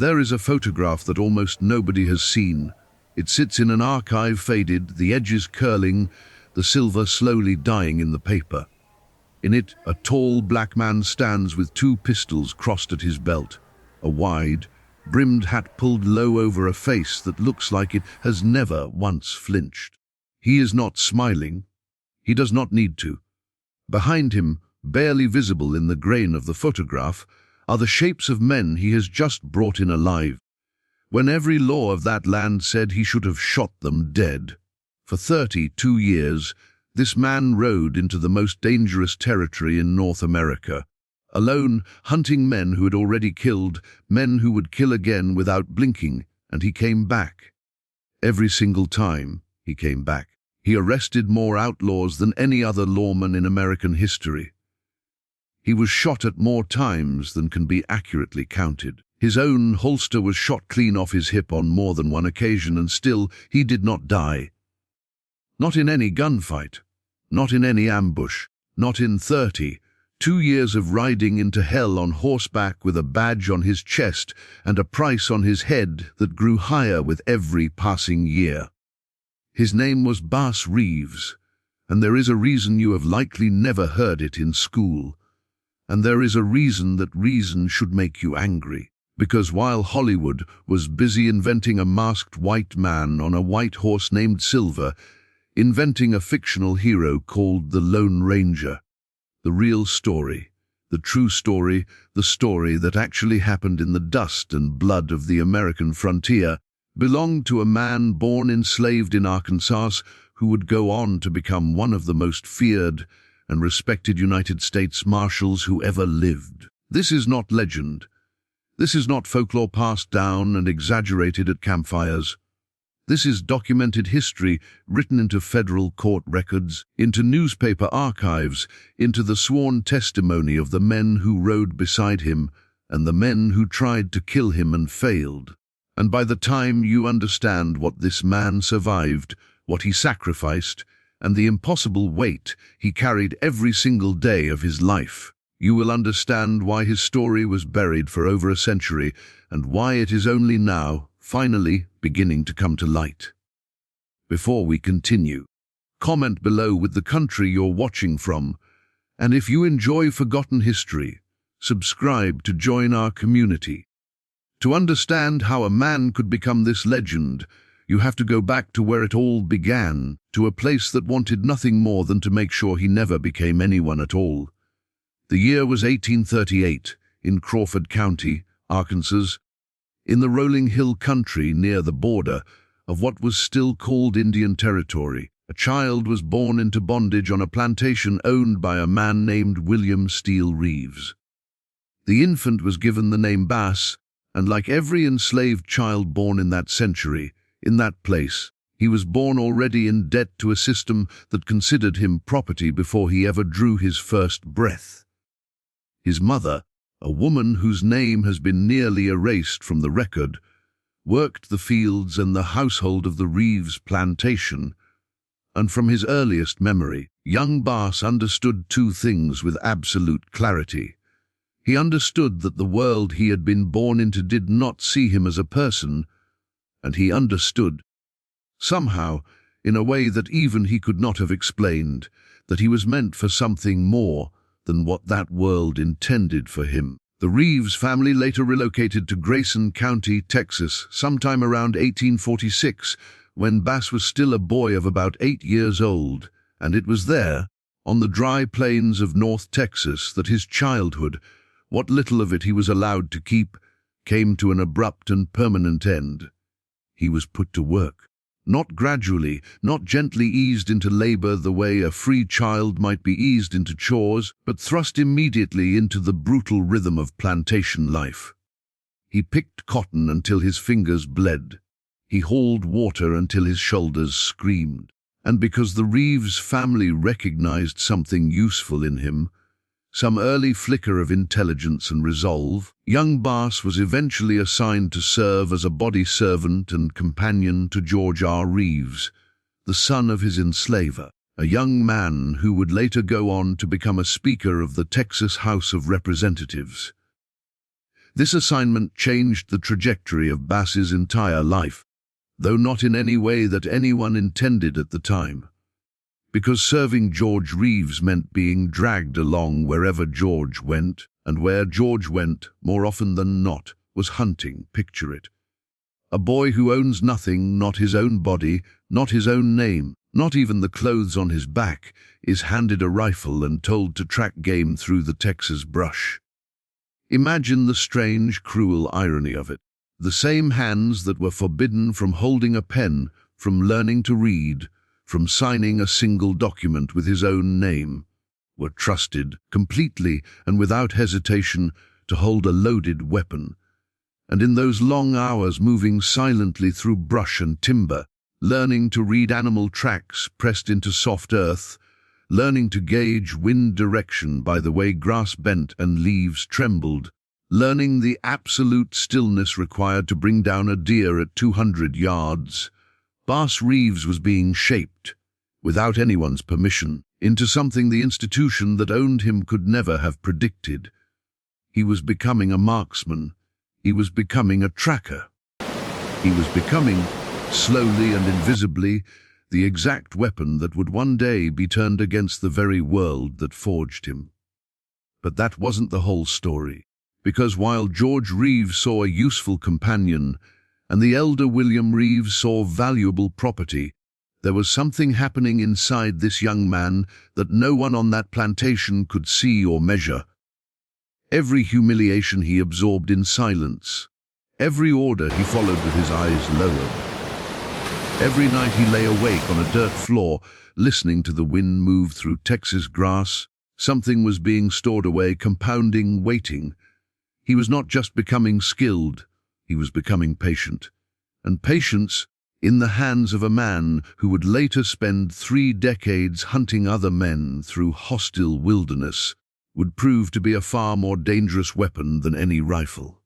There is a photograph that almost nobody has seen. It sits in an archive, faded, the edges curling, the silver slowly dying in the paper. In it, a tall black man stands with two pistols crossed at his belt, a wide, brimmed hat pulled low over a face that looks like it has never once flinched. He is not smiling. He does not need to. Behind him, barely visible in the grain of the photograph, are the shapes of men he has just brought in alive, when every law of that land said he should have shot them dead. For 32 years, this man rode into the most dangerous territory in North America, alone, hunting men who had already killed, men who would kill again without blinking, and he came back. Every single time, he came back. He arrested more outlaws than any other lawman in American history. He was shot at more times than can be accurately counted. His own holster was shot clean off his hip on more than one occasion, and still he did not die. Not in any gunfight, not in any ambush, not in 32 years of riding into hell on horseback with a badge on his chest and a price on his head that grew higher with every passing year. His name was Bass Reeves, and there is a reason you have likely never heard it in school. And there is a reason that reason should make you angry. Because while Hollywood was busy inventing a masked white man on a white horse named Silver, inventing a fictional hero called the Lone Ranger, the real story, the true story, the story that actually happened in the dust and blood of the American frontier, belonged to a man born enslaved in Arkansas who would go on to become one of the most feared and respected United States marshals who ever lived. This is not legend. This is not folklore passed down and exaggerated at campfires. This is documented history written into federal court records, into newspaper archives, into the sworn testimony of the men who rode beside him and the men who tried to kill him and failed. And by the time you understand what this man survived, what he sacrificed, and the impossible weight he carried every single day of his life, you will understand why his story was buried for over a century and why it is only now, finally, beginning to come to light. Before we continue, comment below with the country you're watching from, and if you enjoy forgotten history, subscribe to join our community. To understand how a man could become this legend, you have to go back to where it all began, to a place that wanted nothing more than to make sure he never became anyone at all. The year was 1838, in Crawford County, Arkansas, in the rolling hill country near the border of what was still called Indian Territory. A child was born into bondage on a plantation owned by a man named William Steele Reeves. The infant was given the name Bass, and like every enslaved child born in that century, in that place, he was born already in debt to a system that considered him property before he ever drew his first breath. His mother, a woman whose name has been nearly erased from the record, worked the fields and the household of the Reeves plantation, and from his earliest memory, young Bass understood two things with absolute clarity. He understood that the world he had been born into did not see him as a person, and he understood, somehow, in a way that even he could not have explained, that he was meant for something more than what that world intended for him. The Reeves family later relocated to Grayson County, Texas, sometime around 1846, when Bass was still a boy of about 8 years old, and it was there, on the dry plains of North Texas, that his childhood, what little of it he was allowed to keep, came to an abrupt and permanent end. He was put to work. Not gradually, not gently eased into labor the way a free child might be eased into chores, but thrust immediately into the brutal rhythm of plantation life. He picked cotton until his fingers bled. He hauled water until his shoulders screamed. And because the Reeves family recognized something useful in him, some early flicker of intelligence and resolve, young Bass was eventually assigned to serve as a body servant and companion to George R. Reeves, the son of his enslaver, a young man who would later go on to become a Speaker of the Texas House of Representatives. This assignment changed the trajectory of Bass's entire life, though not in any way that anyone intended at the time. Because serving George Reeves meant being dragged along wherever George went, and where George went, more often than not, was hunting. Picture it. A boy who owns nothing, not his own body, not his own name, not even the clothes on his back, is handed a rifle and told to track game through the Texas brush. Imagine the strange, cruel irony of it. The same hands that were forbidden from holding a pen, from learning to read, from signing a single document with his own name, were trusted completely and without hesitation to hold a loaded weapon. And in those long hours moving silently through brush and timber, learning to read animal tracks pressed into soft earth, learning to gauge wind direction by the way grass bent and leaves trembled, learning the absolute stillness required to bring down a deer at 200 yards, Bass Reeves was being shaped, without anyone's permission, into something the institution that owned him could never have predicted. He was becoming a marksman. He was becoming a tracker. He was becoming, slowly and invisibly, the exact weapon that would one day be turned against the very world that forged him. But that wasn't the whole story, because while George Reeves saw a useful companion, and the elder William Reeves saw valuable property, there was something happening inside this young man that no one on that plantation could see or measure. Every humiliation he absorbed in silence. Every order he followed with his eyes lowered. Every night he lay awake on a dirt floor, listening to the wind move through Texas grass. Something was being stored away, compounding, waiting. He was not just becoming skilled, he was becoming patient. And patience, in the hands of a man who would later spend 3 decades hunting other men through hostile wilderness, would prove to be a far more dangerous weapon than any rifle.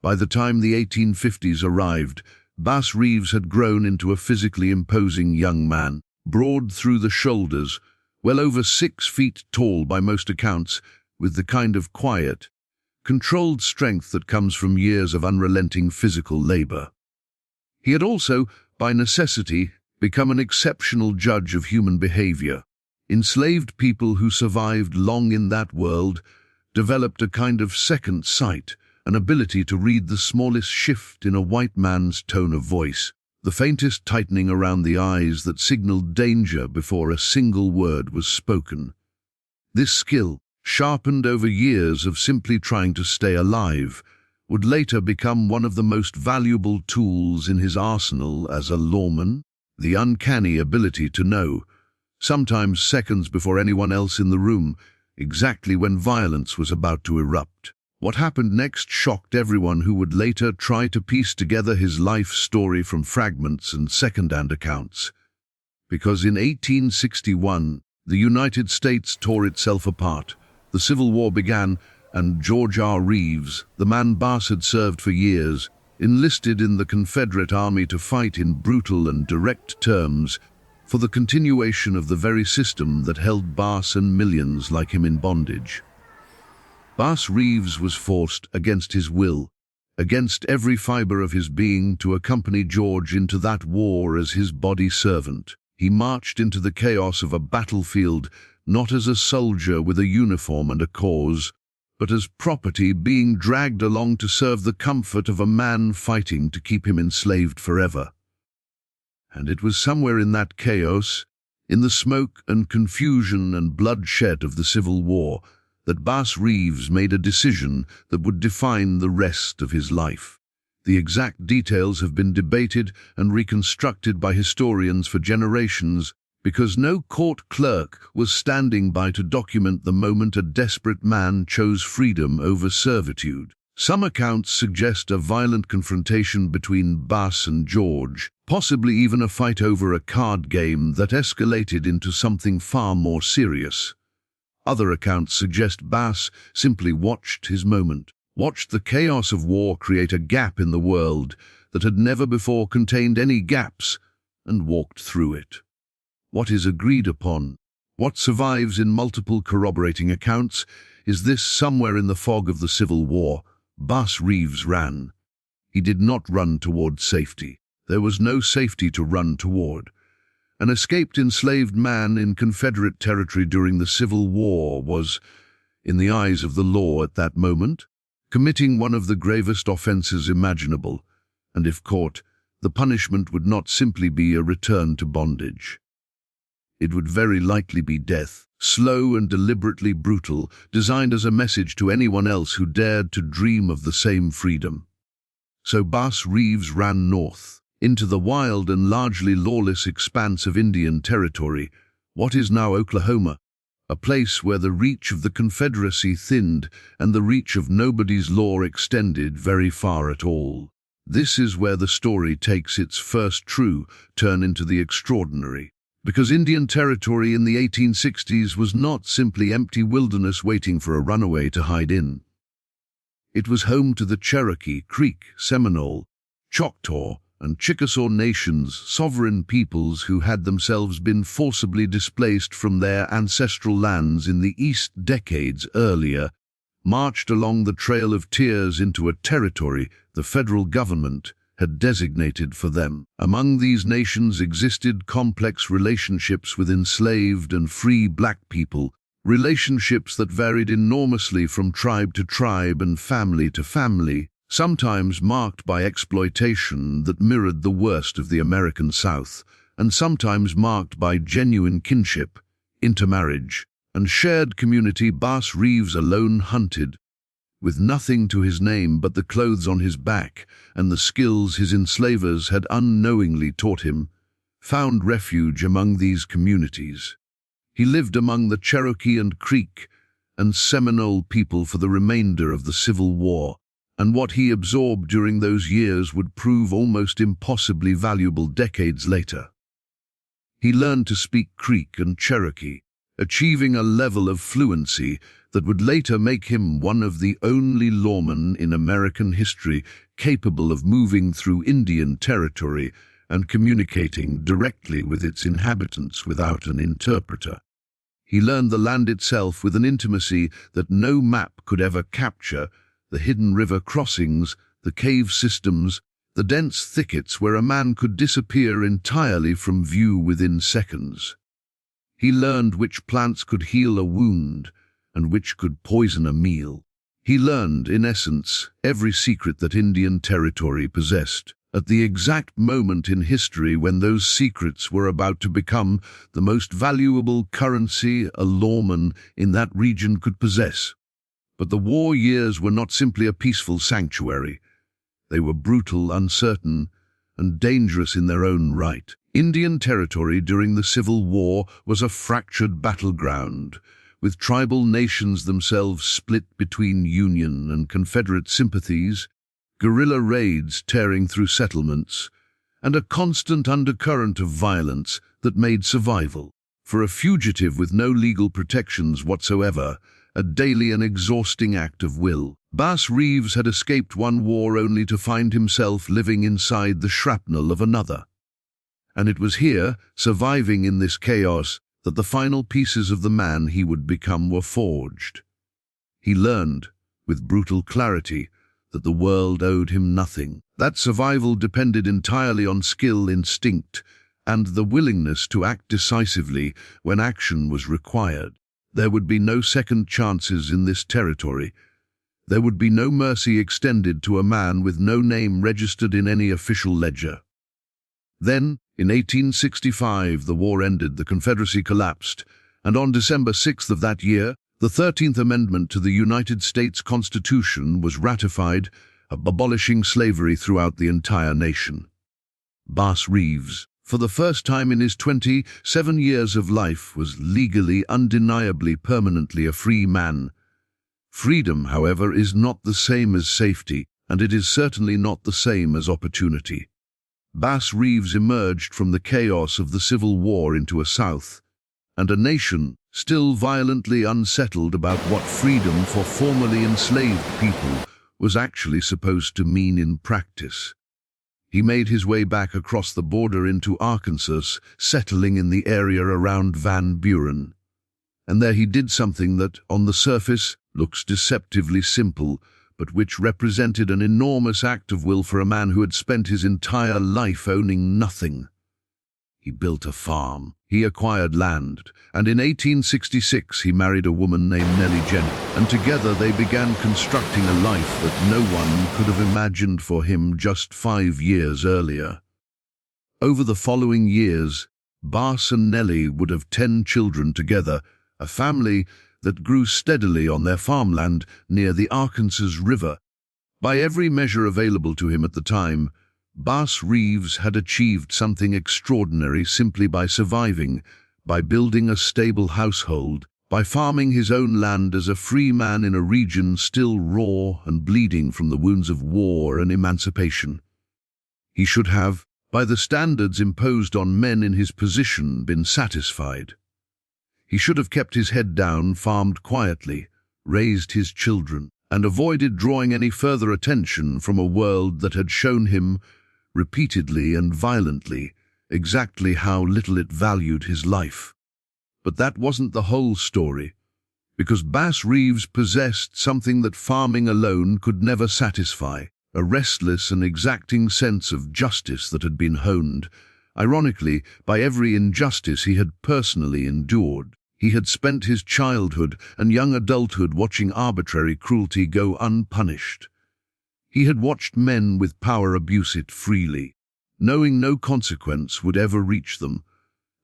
By the time the 1850s arrived, Bass Reeves had grown into a physically imposing young man, broad through the shoulders, well over 6 feet tall by most accounts, with the kind of quiet, controlled strength that comes from years of unrelenting physical labor. He had also, by necessity, become an exceptional judge of human behavior. Enslaved people who survived long in that world developed a kind of second sight, an ability to read the smallest shift in a white man's tone of voice, the faintest tightening around the eyes that signaled danger before a single word was spoken. This skill, sharpened over years of simply trying to stay alive, would later become one of the most valuable tools in his arsenal as a lawman. The uncanny ability to know, sometimes seconds before anyone else in the room, exactly when violence was about to erupt. What happened next shocked everyone who would later try to piece together his life story from fragments and second-hand accounts. Because in 1861, the United States tore itself apart. The Civil War began, and George R. Reeves, the man Bass had served for years, enlisted in the Confederate Army to fight in brutal and direct terms for the continuation of the very system that held Bass and millions like him in bondage. Bass Reeves was forced, against his will, against every fiber of his being, to accompany George into that war as his body servant. He marched into the chaos of a battlefield not as a soldier with a uniform and a cause, but as property being dragged along to serve the comfort of a man fighting to keep him enslaved forever. And it was somewhere in that chaos, in the smoke and confusion and bloodshed of the Civil War, that Bass Reeves made a decision that would define the rest of his life. The exact details have been debated and reconstructed by historians for generations, because no court clerk was standing by to document the moment a desperate man chose freedom over servitude. Some accounts suggest a violent confrontation between Bass and George, possibly even a fight over a card game that escalated into something far more serious. Other accounts suggest Bass simply watched his moment, watched the chaos of war create a gap in the world that had never before contained any gaps, and walked through it. What is agreed upon, what survives in multiple corroborating accounts, is this: somewhere in the fog of the Civil War, Bass Reeves ran. He did not run toward safety. There was no safety to run toward. An escaped enslaved man in Confederate territory during the Civil War was, in the eyes of the law at that moment, committing one of the gravest offenses imaginable, and if caught, the punishment would not simply be a return to bondage. It would very likely be death, slow and deliberately brutal, designed as a message to anyone else who dared to dream of the same freedom. So Bass Reeves ran north, into the wild and largely lawless expanse of Indian Territory, what is now Oklahoma, a place where the reach of the Confederacy thinned and the reach of nobody's law extended very far at all. This is where the story takes its first true turn into the extraordinary, because Indian Territory in the 1860s was not simply empty wilderness waiting for a runaway to hide in. It was home to the Cherokee, Creek, Seminole, Choctaw, and Chickasaw nations, sovereign peoples who had themselves been forcibly displaced from their ancestral lands in the East decades earlier, marched along the Trail of Tears into a territory the federal government had designated for them. Among these nations existed complex relationships with enslaved and free black people, relationships that varied enormously from tribe to tribe and family to family, sometimes marked by exploitation that mirrored the worst of the American South, and sometimes marked by genuine kinship, intermarriage, and shared community. Bass Reeves alone hunted, with nothing to his name but the clothes on his back and the skills his enslavers had unknowingly taught him, found refuge among these communities. He lived among the Cherokee and Creek and Seminole people for the remainder of the Civil War, and what he absorbed during those years would prove almost impossibly valuable decades later. He learned to speak Creek and Cherokee, achieving a level of fluency that would later make him one of the only lawmen in American history capable of moving through Indian Territory and communicating directly with its inhabitants without an interpreter. He learned the land itself with an intimacy that no map could ever capture, the hidden river crossings, the cave systems, the dense thickets where a man could disappear entirely from view within seconds. He learned which plants could heal a wound and which could poison a meal. He learned, in essence, every secret that Indian Territory possessed, at the exact moment in history when those secrets were about to become the most valuable currency a lawman in that region could possess. But the war years were not simply a peaceful sanctuary. They were brutal, uncertain, and dangerous in their own right. Indian Territory during the Civil War was a fractured battleground, with tribal nations themselves split between Union and Confederate sympathies, guerrilla raids tearing through settlements, and a constant undercurrent of violence that made survival, for a fugitive with no legal protections whatsoever, a daily and exhausting act of will. Bass Reeves had escaped one war only to find himself living inside the shrapnel of another. And it was here, surviving in this chaos, that the final pieces of the man he would become were forged. He learned, with brutal clarity, that the world owed him nothing. That survival depended entirely on skill, instinct, and the willingness to act decisively when action was required. There would be no second chances in this territory. There would be no mercy extended to a man with no name registered in any official ledger. Then, in 1865, the war ended, the Confederacy collapsed, and on December 6th of that year, the 13th Amendment to the United States Constitution was ratified, abolishing slavery throughout the entire nation. Bass Reeves, for the first time in his 27 years of life, was legally, undeniably, permanently a free man. Freedom, however, is not the same as safety, and it is certainly not the same as opportunity. Bass Reeves emerged from the chaos of the Civil War into a South, and a nation still violently unsettled about what freedom for formerly enslaved people was actually supposed to mean in practice. He made his way back across the border into Arkansas, settling in the area around Van Buren. And there he did something that, on the surface, looks deceptively simple, but which represented an enormous act of will for a man who had spent his entire life owning nothing. He built a farm, he acquired land, and in 1866 he married a woman named Nellie Jenny, and together they began constructing a life that no one could have imagined for him just 5 years earlier. Over the following years, Bass and Nellie would have 10 children together, a family that grew steadily on their farmland near the Arkansas River. By every measure available to him at the time, Bass Reeves had achieved something extraordinary simply by surviving, by building a stable household, by farming his own land as a free man in a region still raw and bleeding from the wounds of war and emancipation. He should have, by the standards imposed on men in his position, been satisfied. He should have kept his head down, farmed quietly, raised his children, and avoided drawing any further attention from a world that had shown him, repeatedly and violently, exactly how little it valued his life. But that wasn't the whole story, because Bass Reeves possessed something that farming alone could never satisfy, a restless and exacting sense of justice that had been honed, ironically, by every injustice he had personally endured. He had spent his childhood and young adulthood watching arbitrary cruelty go unpunished. He had watched men with power abuse it freely, knowing no consequence would ever reach them,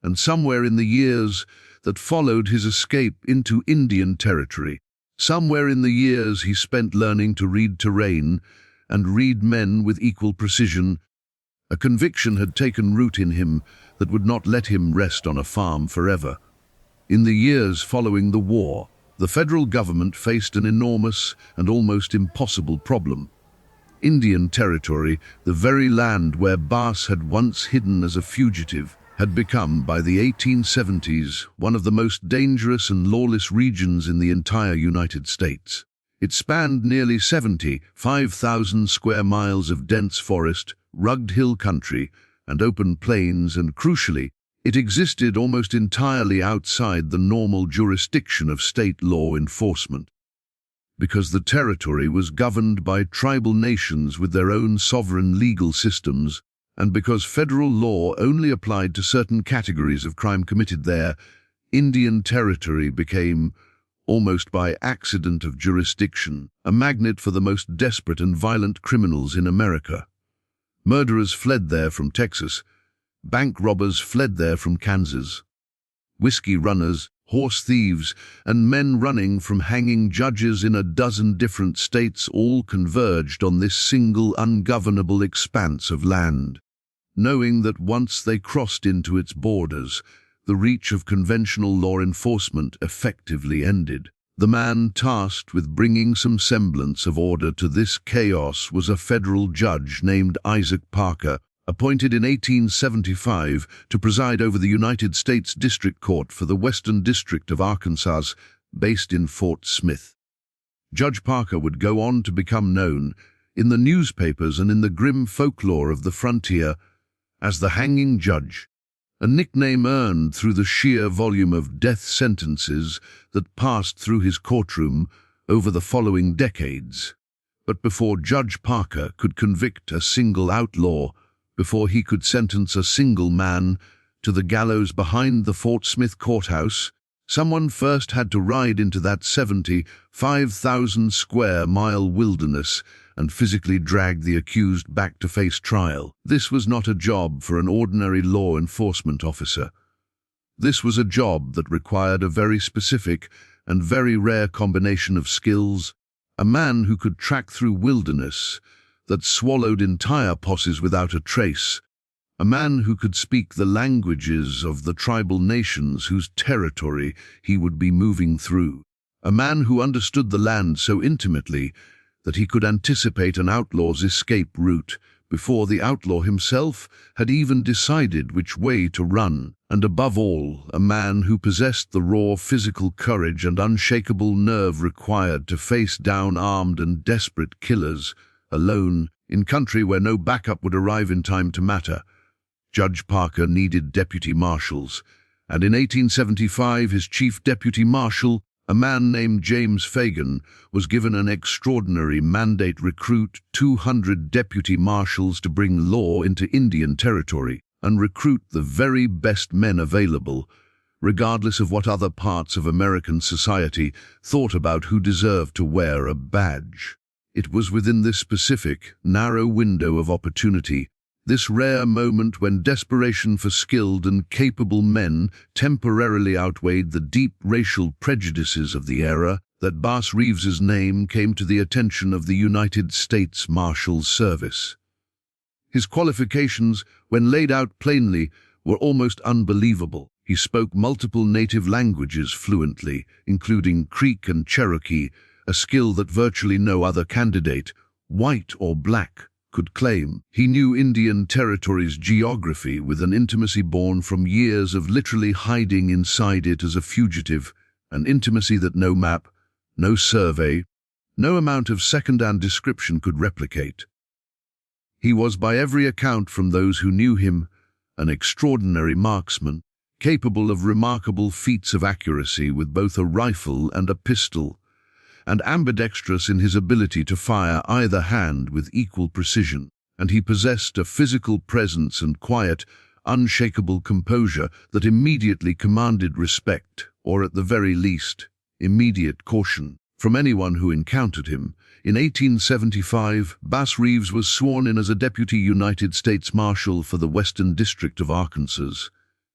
and somewhere in the years that followed his escape into Indian territory, somewhere in the years he spent learning to read terrain and read men with equal precision, a conviction had taken root in him that would not let him rest on a farm forever. In the years following the war, the federal government faced an enormous and almost impossible problem. Indian territory, the very land where Bass had once hidden as a fugitive, had become, by the 1870s, one of the most dangerous and lawless regions in the entire United States. It spanned nearly 75,000 square miles of dense forest, rugged hill country, and open plains, and crucially, it existed almost entirely outside the normal jurisdiction of state law enforcement. Because the territory was governed by tribal nations with their own sovereign legal systems, and because federal law only applied to certain categories of crime committed there, Indian territory became, almost by accident of jurisdiction, a magnet for the most desperate and violent criminals in America. Murderers fled there from Texas. Bank robbers fled there from Kansas. Whiskey runners, horse thieves, and men running from hanging judges in a dozen different states all converged on this single ungovernable expanse of land, knowing that once they crossed into its borders, the reach of conventional law enforcement effectively ended. The man tasked with bringing some semblance of order to this chaos was a federal judge named Isaac Parker, appointed in 1875 to preside over the United States District Court for the Western District of Arkansas, based in Fort Smith. Judge Parker would go on to become known, in the newspapers and in the grim folklore of the frontier, as the Hanging Judge, a nickname earned through the sheer volume of death sentences that passed through his courtroom over the following decades. But before Judge Parker could convict a single outlaw, before he could sentence a single man to the gallows behind the Fort Smith courthouse, someone first had to ride into that 75,000 square mile wilderness and physically drag the accused back to face trial. This was not a job for an ordinary law enforcement officer. This was a job that required a very specific and very rare combination of skills, a man who could track through wilderness that swallowed entire posses without a trace, a man who could speak the languages of the tribal nations whose territory he would be moving through, a man who understood the land so intimately that he could anticipate an outlaw's escape route before the outlaw himself had even decided which way to run, and above all, a man who possessed the raw physical courage and unshakable nerve required to face down armed and desperate killers, alone, in country where no backup would arrive in time to matter. Judge Parker needed deputy marshals, and in 1875 his chief deputy marshal, A man named James Fagan was given an extraordinary mandate: recruit 200 deputy marshals to bring law into Indian territory and recruit the very best men available, regardless of what other parts of American society thought about who deserved to wear a badge. It was within this specific, narrow window of opportunity, this rare moment when desperation for skilled and capable men temporarily outweighed the deep racial prejudices of the era, that Bass Reeves's name came to the attention of the United States Marshals Service. His qualifications, when laid out plainly, were almost unbelievable. He spoke multiple native languages fluently, including Creek and Cherokee, a skill that virtually no other candidate, white or black, could claim. He knew Indian Territory's geography with an intimacy born from years of literally hiding inside it as a fugitive, an intimacy that no map, no survey, no amount of second-hand description could replicate. He was, by every account from those who knew him, an extraordinary marksman, capable of remarkable feats of accuracy with both a rifle and a pistol, and ambidextrous in his ability to fire either hand with equal precision. And he possessed a physical presence and quiet, unshakable composure that immediately commanded respect, or at the very least, immediate caution, from anyone who encountered him. In 1875, Bass Reeves was sworn in as a deputy United States Marshal for the Western District of Arkansas.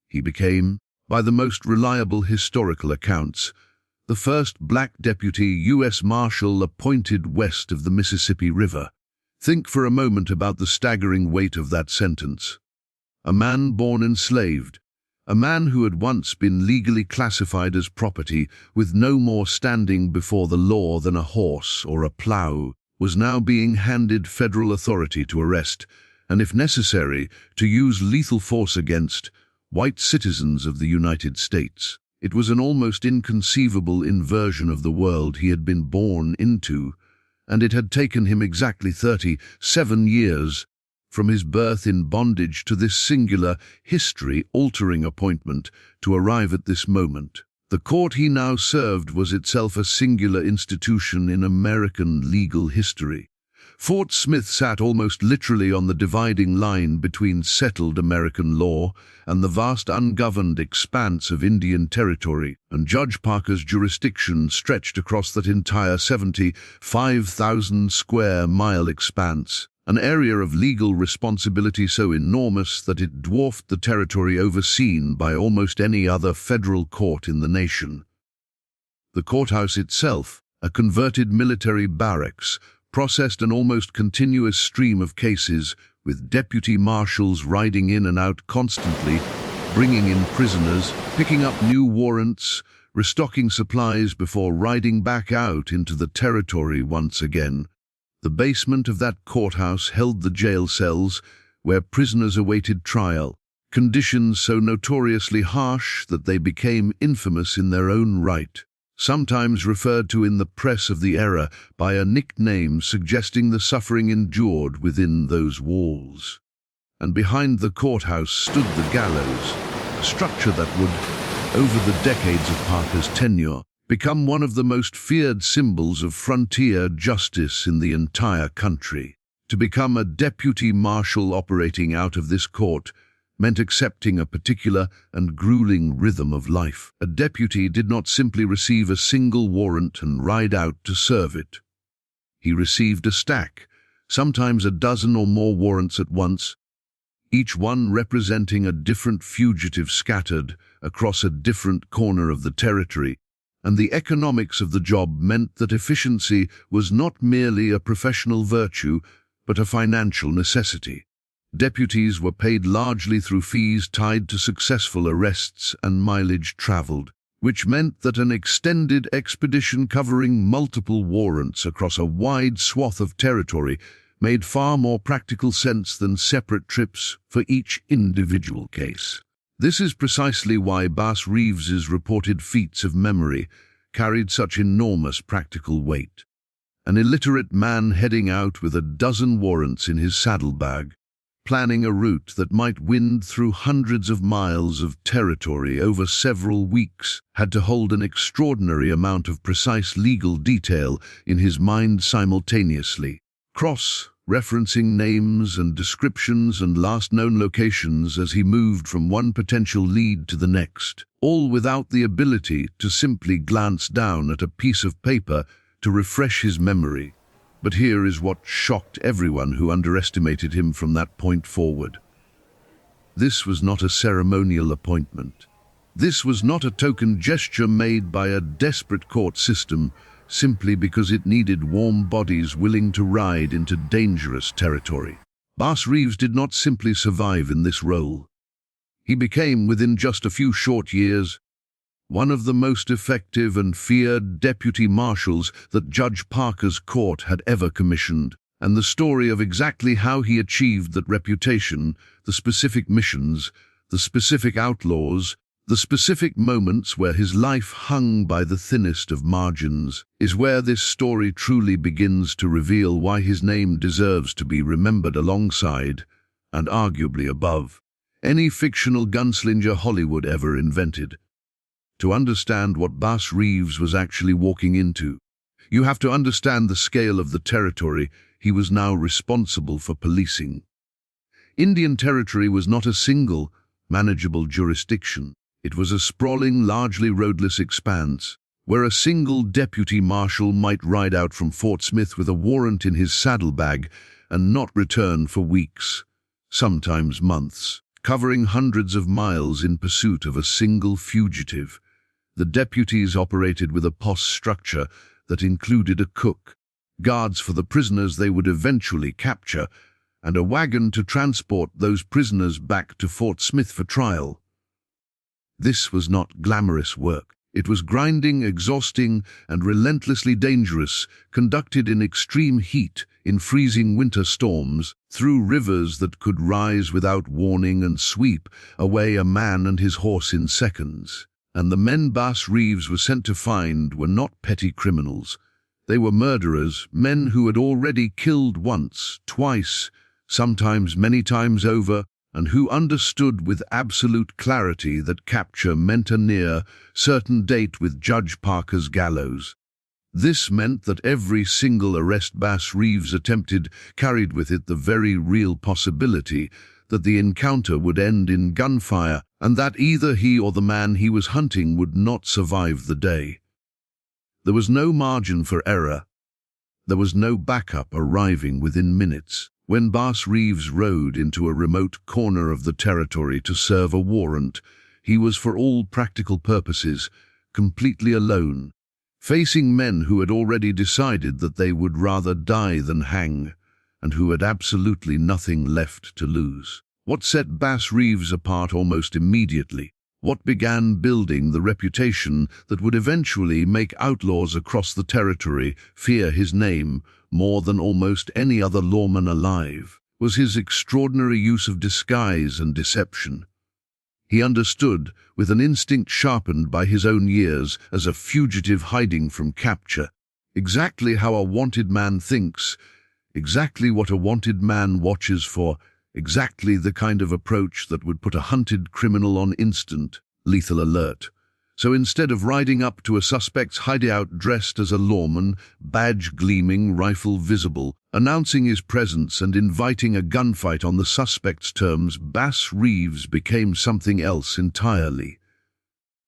He became, by the most reliable historical accounts, the first black deputy U.S. Marshal appointed west of the Mississippi River. Think for a moment about the staggering weight of that sentence. A man born enslaved, a man who had once been legally classified as property, with no more standing before the law than a horse or a plow, was now being handed federal authority to arrest, and if necessary, to use lethal force against white citizens of the United States. It was an almost inconceivable inversion of the world he had been born into, and it had taken him exactly 37 years from his birth in bondage to this singular, history-altering appointment to arrive at this moment. The court he now served was itself a singular institution in American legal history. Fort Smith sat almost literally on the dividing line between settled American law and the vast ungoverned expanse of Indian Territory, and Judge Parker's jurisdiction stretched across that entire 75,000 square mile expanse, an area of legal responsibility so enormous that it dwarfed the territory overseen by almost any other federal court in the nation. The courthouse itself, a converted military barracks, processed an almost continuous stream of cases, with deputy marshals riding in and out constantly, bringing in prisoners, picking up new warrants, restocking supplies before riding back out into the territory once again. The basement of that courthouse held the jail cells where prisoners awaited trial, conditions so notoriously harsh that they became infamous in their own right, sometimes referred to in the press of the era by a nickname suggesting the suffering endured within those walls. And behind the courthouse stood the gallows, a structure that would, over the decades of Parker's tenure, become one of the most feared symbols of frontier justice in the entire country. To become a deputy marshal operating out of this court meant accepting a particular and grueling rhythm of life. A deputy did not simply receive a single warrant and ride out to serve it. He received a stack, sometimes a dozen or more warrants at once, each one representing a different fugitive scattered across a different corner of the territory. And the economics of the job meant that efficiency was not merely a professional virtue, but a financial necessity. Deputies were paid largely through fees tied to successful arrests and mileage traveled, which meant that an extended expedition covering multiple warrants across a wide swath of territory made far more practical sense than separate trips for each individual case. This is precisely why Bass Reeves's reported feats of memory carried such enormous practical weight. An illiterate man heading out with a dozen warrants in his saddlebag, planning a route that might wind through hundreds of miles of territory over several weeks, had to hold an extraordinary amount of precise legal detail in his mind simultaneously, cross-referencing names and descriptions and last known locations as he moved from one potential lead to the next, all without the ability to simply glance down at a piece of paper to refresh his memory. But here is what shocked everyone who underestimated him from that point forward. This was not a ceremonial appointment. This was not a token gesture made by a desperate court system simply because it needed warm bodies willing to ride into dangerous territory. Bass Reeves did not simply survive in this role. He became, within just a few short years, one of the most effective and feared deputy marshals that Judge Parker's court had ever commissioned, and the story of exactly how he achieved that reputation, the specific missions, the specific outlaws, the specific moments where his life hung by the thinnest of margins, is where this story truly begins to reveal why his name deserves to be remembered alongside, and arguably above, any fictional gunslinger Hollywood ever invented. To understand what Bass Reeves was actually walking into, you have to understand the scale of the territory he was now responsible for policing. Indian Territory was not a single, manageable jurisdiction. It was a sprawling, largely roadless expanse, where a single deputy marshal might ride out from Fort Smith with a warrant in his saddlebag and not return for weeks, sometimes months, covering hundreds of miles in pursuit of a single fugitive. The deputies operated with a posse structure that included a cook, guards for the prisoners they would eventually capture, and a wagon to transport those prisoners back to Fort Smith for trial. This was not glamorous work. It was grinding, exhausting, and relentlessly dangerous, conducted in extreme heat, in freezing winter storms, through rivers that could rise without warning and sweep away a man and his horse in seconds. And the men Bass Reeves was sent to find were not petty criminals. They were murderers, men who had already killed once, twice, sometimes many times over, and who understood with absolute clarity that capture meant a near, certain date with Judge Parker's gallows. This meant that every single arrest Bass Reeves attempted carried with it the very real possibility that the encounter would end in gunfire, and that either he or the man he was hunting would not survive the day. There was no margin for error. There was no backup arriving within minutes. When Bass Reeves rode into a remote corner of the territory to serve a warrant, he was, for all practical purposes, completely alone, facing men who had already decided that they would rather die than hang, and who had absolutely nothing left to lose. What set Bass Reeves apart almost immediately, what began building the reputation that would eventually make outlaws across the territory fear his name more than almost any other lawman alive, was his extraordinary use of disguise and deception. He understood, with an instinct sharpened by his own years as a fugitive hiding from capture, exactly how a wanted man thinks, exactly what a wanted man watches for, exactly the kind of approach that would put a hunted criminal on instant, lethal alert. So instead of riding up to a suspect's hideout dressed as a lawman, badge gleaming, rifle visible, announcing his presence and inviting a gunfight on the suspect's terms, Bass Reeves became something else entirely.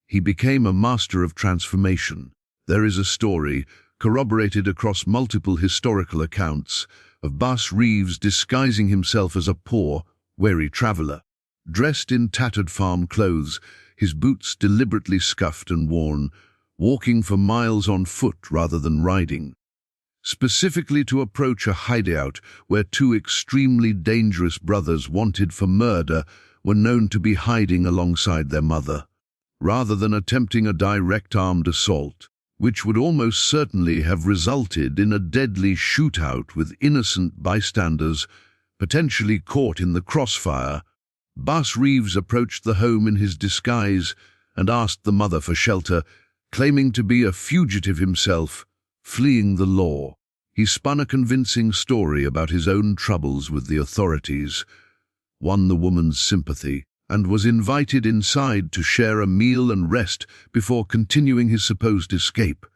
He became a master of transformation. There is a story, corroborated across multiple historical accounts, of Bass Reeves disguising himself as a poor, weary traveler. Dressed in tattered farm clothes, his boots deliberately scuffed and worn, walking for miles on foot rather than riding, specifically to approach a hideout where two extremely dangerous brothers wanted for murder were known to be hiding alongside their mother, rather than attempting a direct armed assault, which would almost certainly have resulted in a deadly shootout with innocent bystanders potentially caught in the crossfire. Bass Reeves approached the home in his disguise and asked the mother for shelter, claiming to be a fugitive himself, fleeing the law. He spun a convincing story about his own troubles with the authorities, won the woman's sympathy, and was invited inside to share a meal and rest before continuing his supposed escape.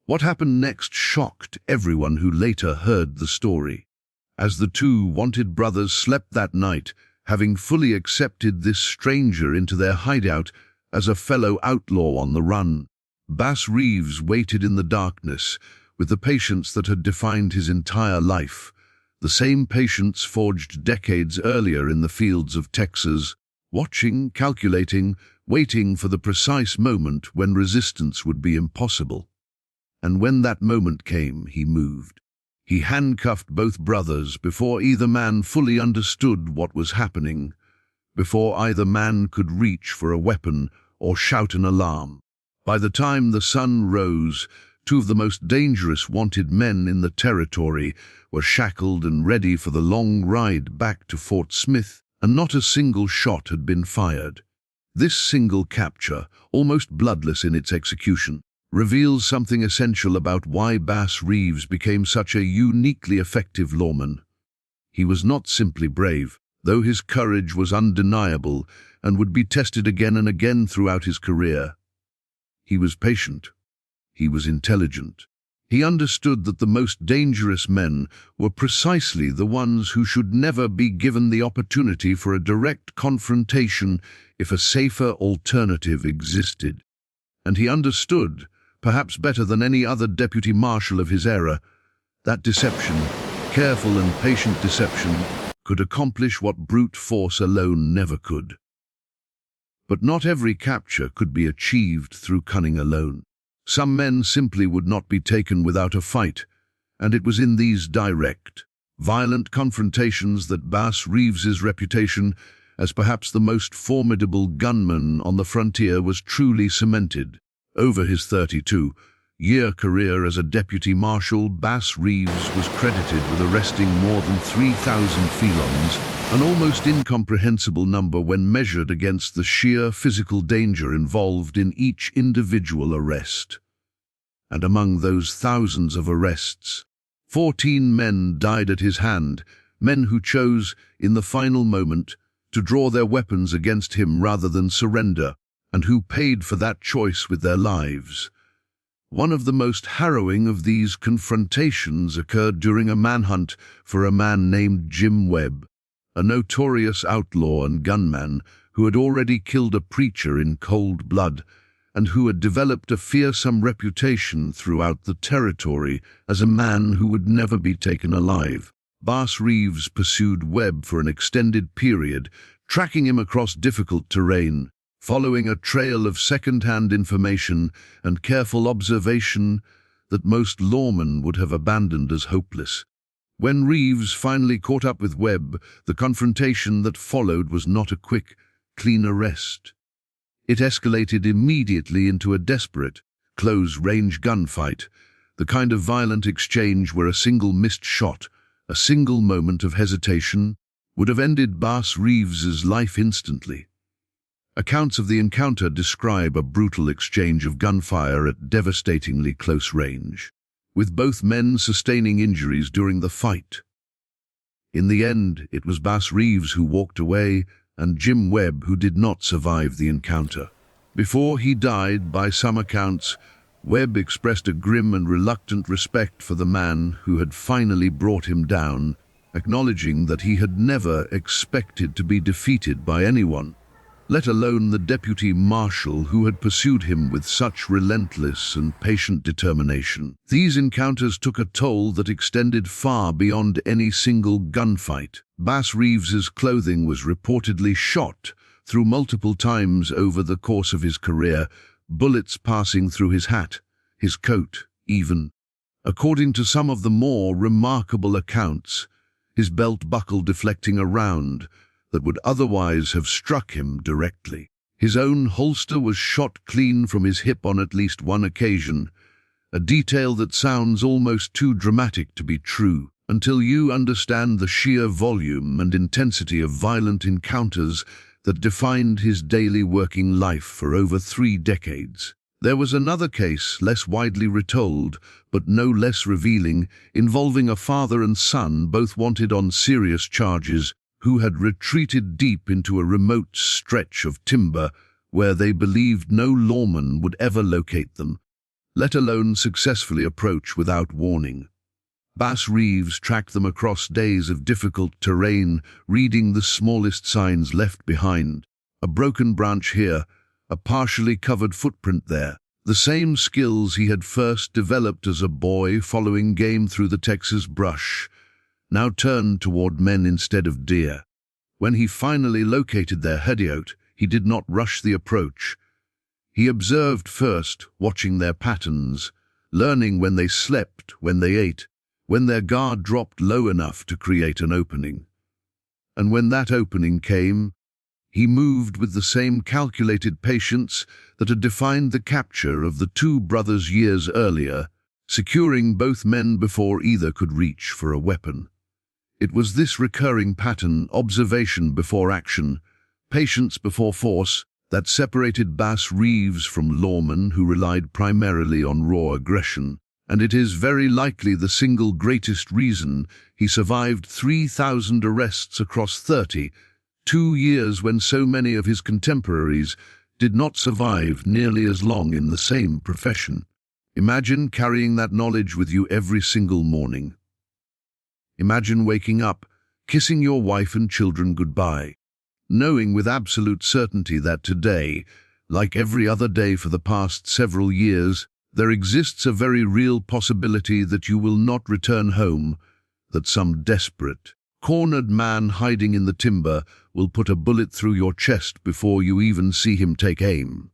What happened next shocked everyone who later heard the story. As the two wanted brothers slept that night, having fully accepted this stranger into their hideout as a fellow outlaw on the run, Bass Reeves waited in the darkness with the patience that had defined his entire life, the same patience forged decades earlier in the fields of Texas, watching, calculating, waiting for the precise moment when resistance would be impossible. And when that moment came, he moved. He handcuffed both brothers before either man fully understood what was happening, before either man could reach for a weapon or shout an alarm. By the time the sun rose, two of the most dangerous wanted men in the territory were shackled and ready for the long ride back to Fort Smith, and not a single shot had been fired. This single capture, almost bloodless in its execution, reveals something essential about why Bass Reeves became such a uniquely effective lawman. He was not simply brave, though his courage was undeniable and would be tested again and again throughout his career. He was patient. He was intelligent. He understood that the most dangerous men were precisely the ones who should never be given the opportunity for a direct confrontation if a safer alternative existed. And he understood, perhaps better than any other deputy marshal of his era, that deception, careful and patient deception, could accomplish what brute force alone never could. But not every capture could be achieved through cunning alone. Some men simply would not be taken without a fight, and it was in these direct, violent confrontations that Bass Reeves's reputation as perhaps the most formidable gunman on the frontier was truly cemented. Over his 32-year career as a deputy marshal, Bass Reeves was credited with arresting more than 3,000 felons, an almost incomprehensible number when measured against the sheer physical danger involved in each individual arrest. And among those thousands of arrests, 14 men died at his hand, men who chose, in the final moment, to draw their weapons against him rather than surrender, and who paid for that choice with their lives. One of the most harrowing of these confrontations occurred during a manhunt for a man named Jim Webb, a notorious outlaw and gunman who had already killed a preacher in cold blood and who had developed a fearsome reputation throughout the territory as a man who would never be taken alive. Bass Reeves pursued Webb for an extended period, tracking him across difficult terrain, following a trail of second-hand information and careful observation that most lawmen would have abandoned as hopeless. When Reeves finally caught up with Webb, the confrontation that followed was not a quick, clean arrest. It escalated immediately into a desperate, close-range gunfight, the kind of violent exchange where a single missed shot, a single moment of hesitation, would have ended Bass Reeves's life instantly. Accounts of the encounter describe a brutal exchange of gunfire at devastatingly close range, with both men sustaining injuries during the fight. In the end, it was Bass Reeves who walked away and Jim Webb who did not survive the encounter. Before he died, by some accounts, Webb expressed a grim and reluctant respect for the man who had finally brought him down, acknowledging that he had never expected to be defeated by anyone, let alone the deputy marshal who had pursued him with such relentless and patient determination. These encounters took a toll that extended far beyond any single gunfight. Bass Reeves's clothing was reportedly shot through multiple times over the course of his career, bullets passing through his hat, his coat, even. According to some of the more remarkable accounts, his belt buckle deflecting a round that would otherwise have struck him directly. His own holster was shot clean from his hip on at least one occasion, a detail that sounds almost too dramatic to be true, until you understand the sheer volume and intensity of violent encounters that defined his daily working life for over 3 decades. There was another case, less widely retold, but no less revealing, involving a father and son both wanted on serious charges, who had retreated deep into a remote stretch of timber where they believed no lawman would ever locate them, let alone successfully approach without warning. Bass Reeves tracked them across days of difficult terrain, reading the smallest signs left behind. A broken branch here, a partially covered footprint there. The same skills he had first developed as a boy following game through the Texas brush, now turned toward men instead of deer. When he finally located their hideout, he did not rush the approach. He observed first, watching their patterns, learning when they slept, when they ate, when their guard dropped low enough to create an opening. And when that opening came, he moved with the same calculated patience that had defined the capture of the two brothers years earlier, securing both men before either could reach for a weapon. It was this recurring pattern, observation before action, patience before force, that separated Bass Reeves from lawmen who relied primarily on raw aggression, and it is very likely the single greatest reason he survived 3,000 arrests across 32 years when so many of his contemporaries did not survive nearly as long in the same profession. Imagine carrying that knowledge with you every single morning. Imagine waking up, kissing your wife and children goodbye, knowing with absolute certainty that today, like every other day for the past several years, there exists a very real possibility that you will not return home, that some desperate, cornered man hiding in the timber will put a bullet through your chest before you even see him take aim.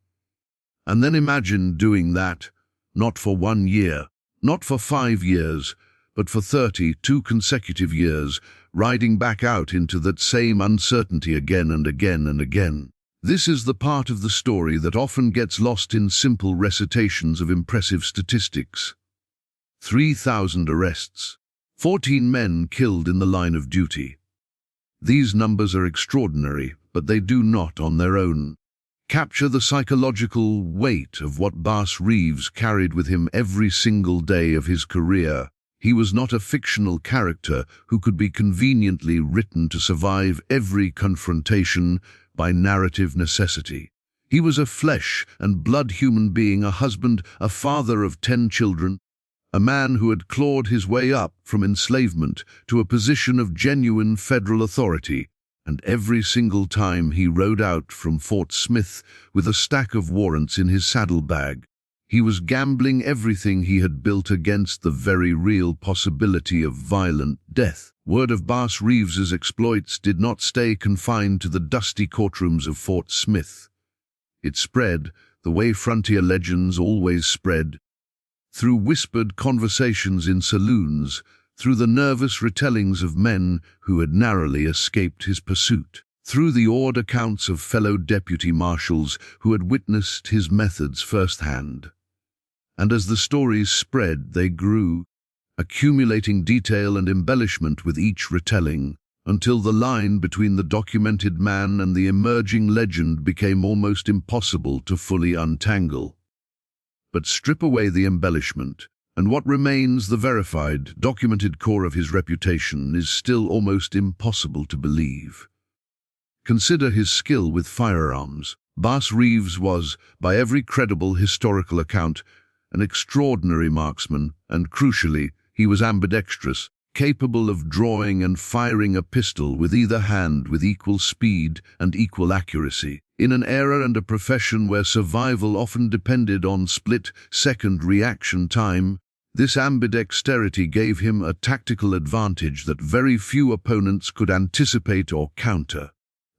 And then imagine doing that, not for 1 year, not for 5 years, but for 32 consecutive years, riding back out into that same uncertainty again and again and again. This is the part of the story that often gets lost in simple recitations of impressive statistics. 3,000 arrests, 14 men killed in the line of duty. These numbers are extraordinary, but they do not, on their own, capture the psychological weight of what Bass Reeves carried with him every single day of his career. He was not a fictional character who could be conveniently written to survive every confrontation by narrative necessity. He was a flesh and blood human being, a husband, a father of 10 children, a man who had clawed his way up from enslavement to a position of genuine federal authority, and every single time he rode out from Fort Smith with a stack of warrants in his saddlebag, he was gambling everything he had built against the very real possibility of violent death. Word of Bass Reeves's exploits did not stay confined to the dusty courtrooms of Fort Smith. It spread, the way frontier legends always spread, through whispered conversations in saloons, through the nervous retellings of men who had narrowly escaped his pursuit, through the awed accounts of fellow deputy marshals who had witnessed his methods firsthand. And as the stories spread, they grew, accumulating detail and embellishment with each retelling, until the line between the documented man and the emerging legend became almost impossible to fully untangle. But strip away the embellishment, and what remains the verified, documented core of his reputation is still almost impossible to believe. Consider his skill with firearms. Bass Reeves was, by every credible historical account, an extraordinary marksman, and crucially, he was ambidextrous, capable of drawing and firing a pistol with either hand with equal speed and equal accuracy. In an era and a profession where survival often depended on split-second reaction time, this ambidexterity gave him a tactical advantage that very few opponents could anticipate or counter.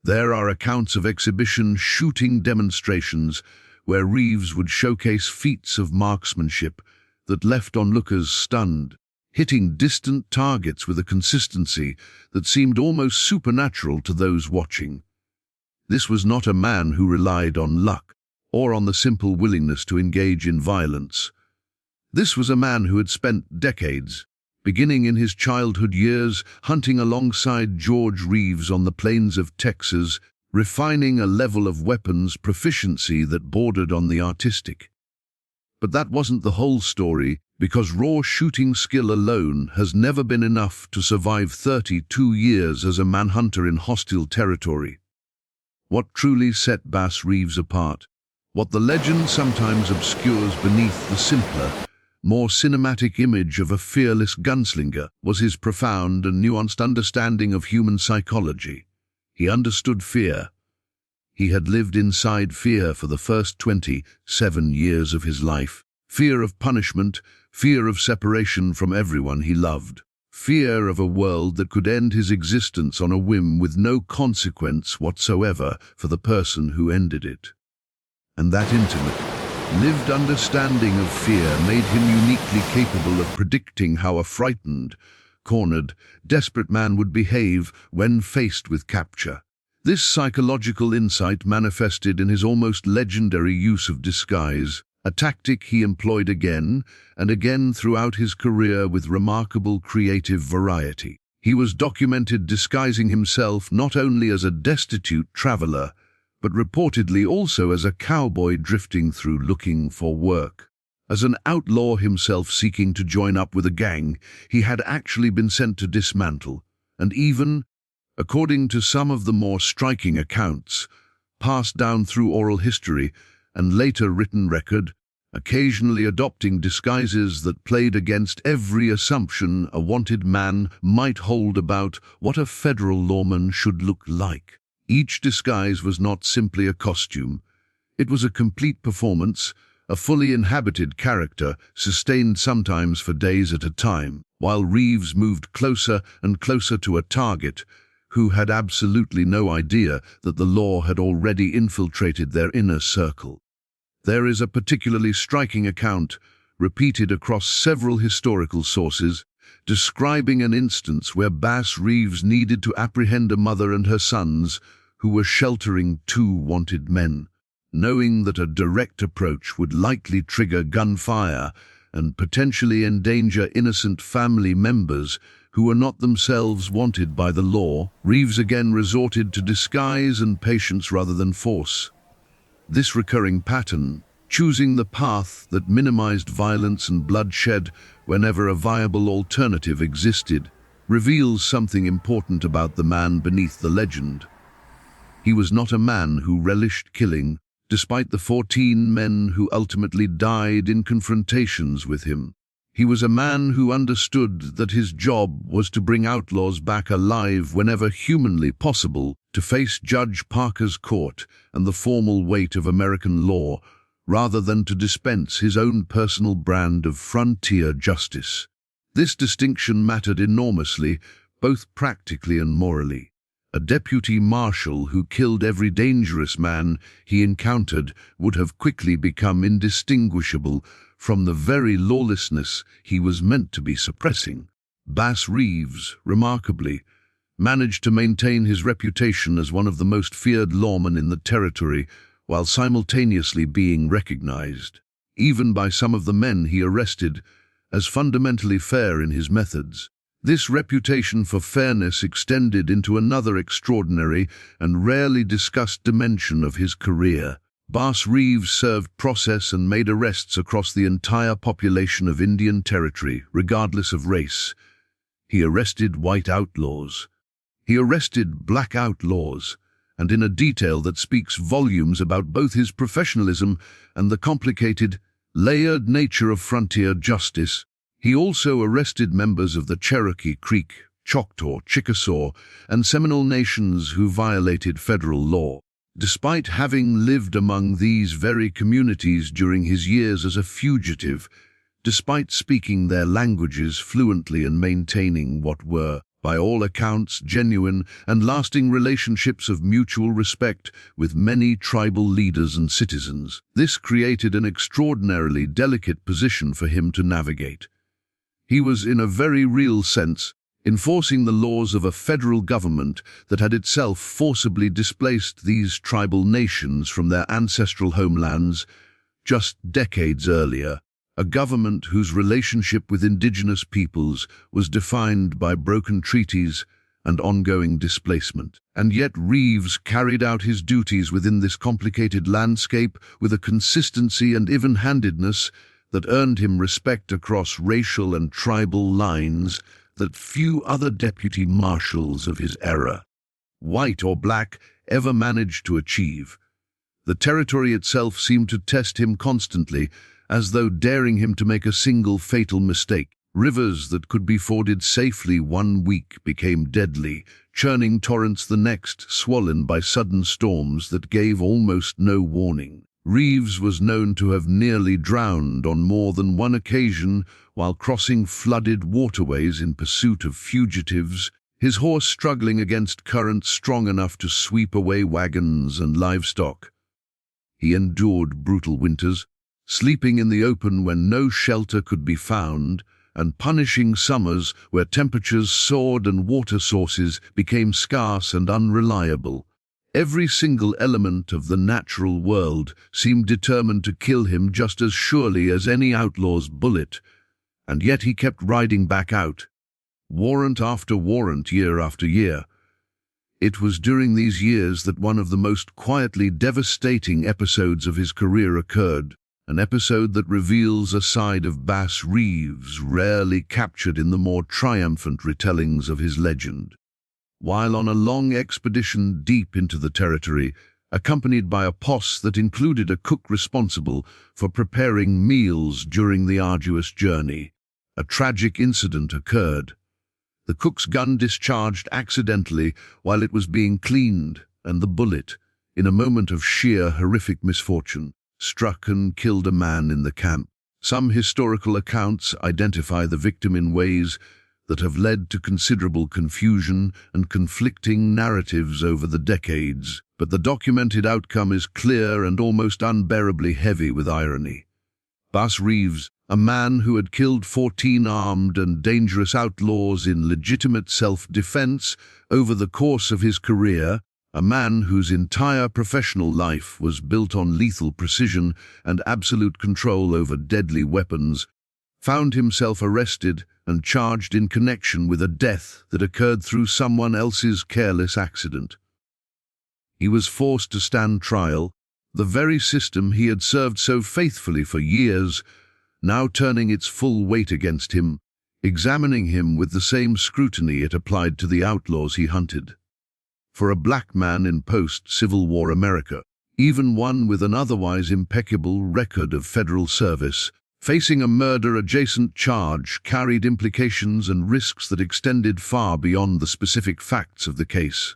There are accounts of exhibition shooting demonstrations where Reeves would showcase feats of marksmanship that left onlookers stunned, hitting distant targets with a consistency that seemed almost supernatural to those watching. This was not a man who relied on luck or on the simple willingness to engage in violence. This was a man who had spent decades, beginning in his childhood years, hunting alongside George Reeves on the plains of Texas, refining a level of weapons proficiency that bordered on the artistic. But that wasn't the whole story, because raw shooting skill alone has never been enough to survive 32 years as a manhunter in hostile territory. What truly set Bass Reeves apart, what the legend sometimes obscures beneath the simpler, more cinematic image of a fearless gunslinger, was his profound and nuanced understanding of human psychology. He understood fear. He had lived inside fear for the first 27 years of his life. Fear of punishment, fear of separation from everyone he loved. Fear of a world that could end his existence on a whim with no consequence whatsoever for the person who ended it. And that intimate, lived understanding of fear made him uniquely capable of predicting how a frightened, cornered, desperate man would behave when faced with capture. This psychological insight manifested in his almost legendary use of disguise, a tactic he employed again and again throughout his career with remarkable creative variety. He was documented disguising himself not only as a destitute traveler, but reportedly also as a cowboy drifting through looking for work. As an outlaw himself seeking to join up with a gang he had actually been sent to dismantle, and even, according to some of the more striking accounts, passed down through oral history and later written record, occasionally adopting disguises that played against every assumption a wanted man might hold about what a federal lawman should look like. Each disguise was not simply a costume. It was a complete performance, a fully inhabited character, sustained sometimes for days at a time, while Reeves moved closer and closer to a target who had absolutely no idea that the law had already infiltrated their inner circle. There is a particularly striking account, repeated across several historical sources, describing an instance where Bass Reeves needed to apprehend a mother and her sons who were sheltering two wanted men. Knowing that a direct approach would likely trigger gunfire and potentially endanger innocent family members who were not themselves wanted by the law, Reeves again resorted to disguise and patience rather than force. This recurring pattern, choosing the path that minimized violence and bloodshed whenever a viable alternative existed, reveals something important about the man beneath the legend. He was not a man who relished killing, despite the 14 men who ultimately died in confrontations with him. He was a man who understood that his job was to bring outlaws back alive whenever humanly possible, to face Judge Parker's court and the formal weight of American law, rather than to dispense his own personal brand of frontier justice. This distinction mattered enormously, both practically and morally. A deputy marshal who killed every dangerous man he encountered would have quickly become indistinguishable from the very lawlessness he was meant to be suppressing. Bass Reeves, remarkably, managed to maintain his reputation as one of the most feared lawmen in the territory while simultaneously being recognized, even by some of the men he arrested, as fundamentally fair in his methods. This reputation for fairness extended into another extraordinary and rarely discussed dimension of his career. Bass Reeves served process and made arrests across the entire population of Indian Territory, regardless of race. He arrested white outlaws. He arrested black outlaws, and in a detail that speaks volumes about both his professionalism and the complicated, layered nature of frontier justice. He also arrested members of the Cherokee, Creek, Choctaw, Chickasaw, and Seminole nations who violated federal law. Despite having lived among these very communities during his years as a fugitive, despite speaking their languages fluently and maintaining what were, by all accounts, genuine and lasting relationships of mutual respect with many tribal leaders and citizens, this created an extraordinarily delicate position for him to navigate. He was, in a very real sense, enforcing the laws of a federal government that had itself forcibly displaced these tribal nations from their ancestral homelands just decades earlier, a government whose relationship with indigenous peoples was defined by broken treaties and ongoing displacement. And yet Reeves carried out his duties within this complicated landscape with a consistency and even-handedness that earned him respect across racial and tribal lines that few other deputy marshals of his era, white or black, ever managed to achieve. The territory itself seemed to test him constantly, as though daring him to make a single fatal mistake. Rivers that could be forded safely one week became deadly, churning torrents the next, swollen by sudden storms that gave almost no warning. Reeves was known to have nearly drowned on more than one occasion while crossing flooded waterways in pursuit of fugitives, his horse struggling against currents strong enough to sweep away wagons and livestock. He endured brutal winters, sleeping in the open when no shelter could be found, and punishing summers where temperatures soared and water sources became scarce and unreliable. Every single element of the natural world seemed determined to kill him just as surely as any outlaw's bullet, and yet he kept riding back out, warrant after warrant, year after year. It was during these years that one of the most quietly devastating episodes of his career occurred, an episode that reveals a side of Bass Reeves rarely captured in the more triumphant retellings of his legend. While on a long expedition deep into the territory, accompanied by a posse that included a cook responsible for preparing meals during the arduous journey, a tragic incident occurred. The cook's gun discharged accidentally while it was being cleaned, and the bullet, in a moment of sheer horrific misfortune, struck and killed a man in the camp. Some historical accounts identify the victim in ways that have led to considerable confusion and conflicting narratives over the decades, but the documented outcome is clear and almost unbearably heavy with irony. Bass Reeves, a man who had killed 14 armed and dangerous outlaws in legitimate self-defense over the course of his career, a man whose entire professional life was built on lethal precision and absolute control over deadly weapons, found himself arrested and charged in connection with a death that occurred through someone else's careless accident. He was forced to stand trial, the very system he had served so faithfully for years, now turning its full weight against him, examining him with the same scrutiny it applied to the outlaws he hunted. For a black man in post-Civil War America, even one with an otherwise impeccable record of federal service, facing a murder-adjacent charge carried implications and risks that extended far beyond the specific facts of the case.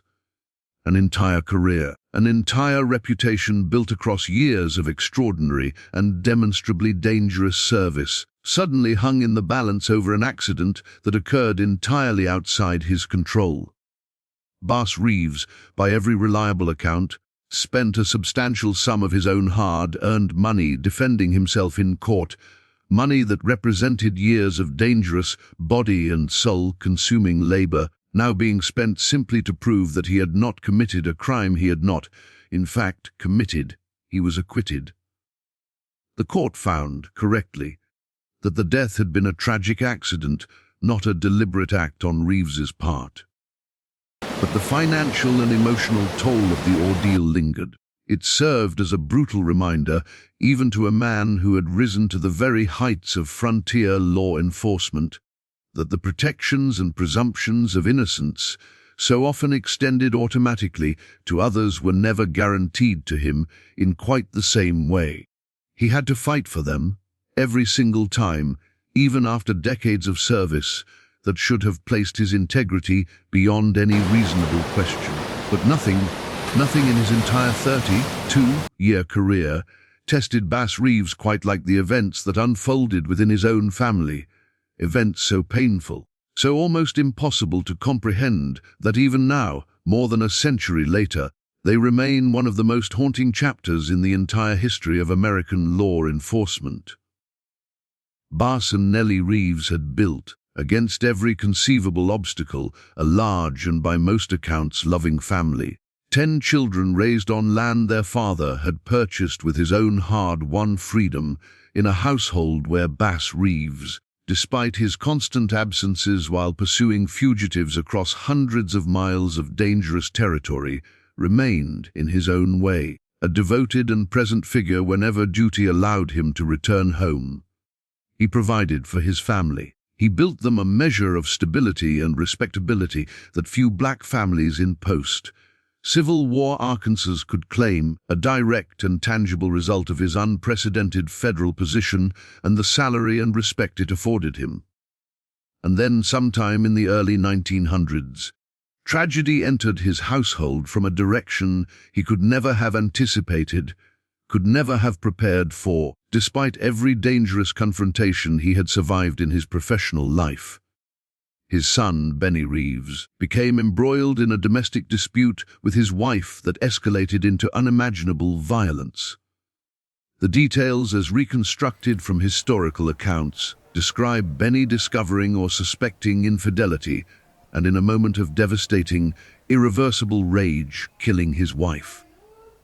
An entire career, an entire reputation built across years of extraordinary and demonstrably dangerous service, suddenly hung in the balance over an accident that occurred entirely outside his control. Bass Reeves, by every reliable account, spent a substantial sum of his own hard-earned money defending himself in court, money that represented years of dangerous, body and soul-consuming labor, now being spent simply to prove that he had not committed a crime he had not, in fact, committed. He was acquitted. The court found, correctly, that the death had been a tragic accident, not a deliberate act on Reeves's part. But the financial and emotional toll of the ordeal lingered. It served as a brutal reminder, even to a man who had risen to the very heights of frontier law enforcement, that the protections and presumptions of innocence, so often extended automatically to others, were never guaranteed to him in quite the same way. He had to fight for them, every single time, even after decades of service that should have placed his integrity beyond any reasonable question. But nothing in his entire 32-year career tested Bass Reeves quite like the events that unfolded within his own family, events so painful, so almost impossible to comprehend that even now, more than a century later, they remain one of the most haunting chapters in the entire history of American law enforcement. Bass and Nellie Reeves had built, against every conceivable obstacle, a large and by most accounts loving family. 10 children raised on land their father had purchased with his own hard-won freedom, in a household where Bass Reeves, despite his constant absences while pursuing fugitives across hundreds of miles of dangerous territory, remained, in his own way, a devoted and present figure whenever duty allowed him to return home. He provided for his family. He built them a measure of stability and respectability that few black families in post-Civil War Arkansas could claim, a direct and tangible result of his unprecedented federal position and the salary and respect it afforded him. And then, sometime in the early 1900s, tragedy entered his household from a direction he could never have anticipated, could never have prepared for, despite every dangerous confrontation he had survived in his professional life. His son, Benny Reeves, became embroiled in a domestic dispute with his wife that escalated into unimaginable violence. The details, as reconstructed from historical accounts, describe Benny discovering or suspecting infidelity and, in a moment of devastating, irreversible rage, killing his wife.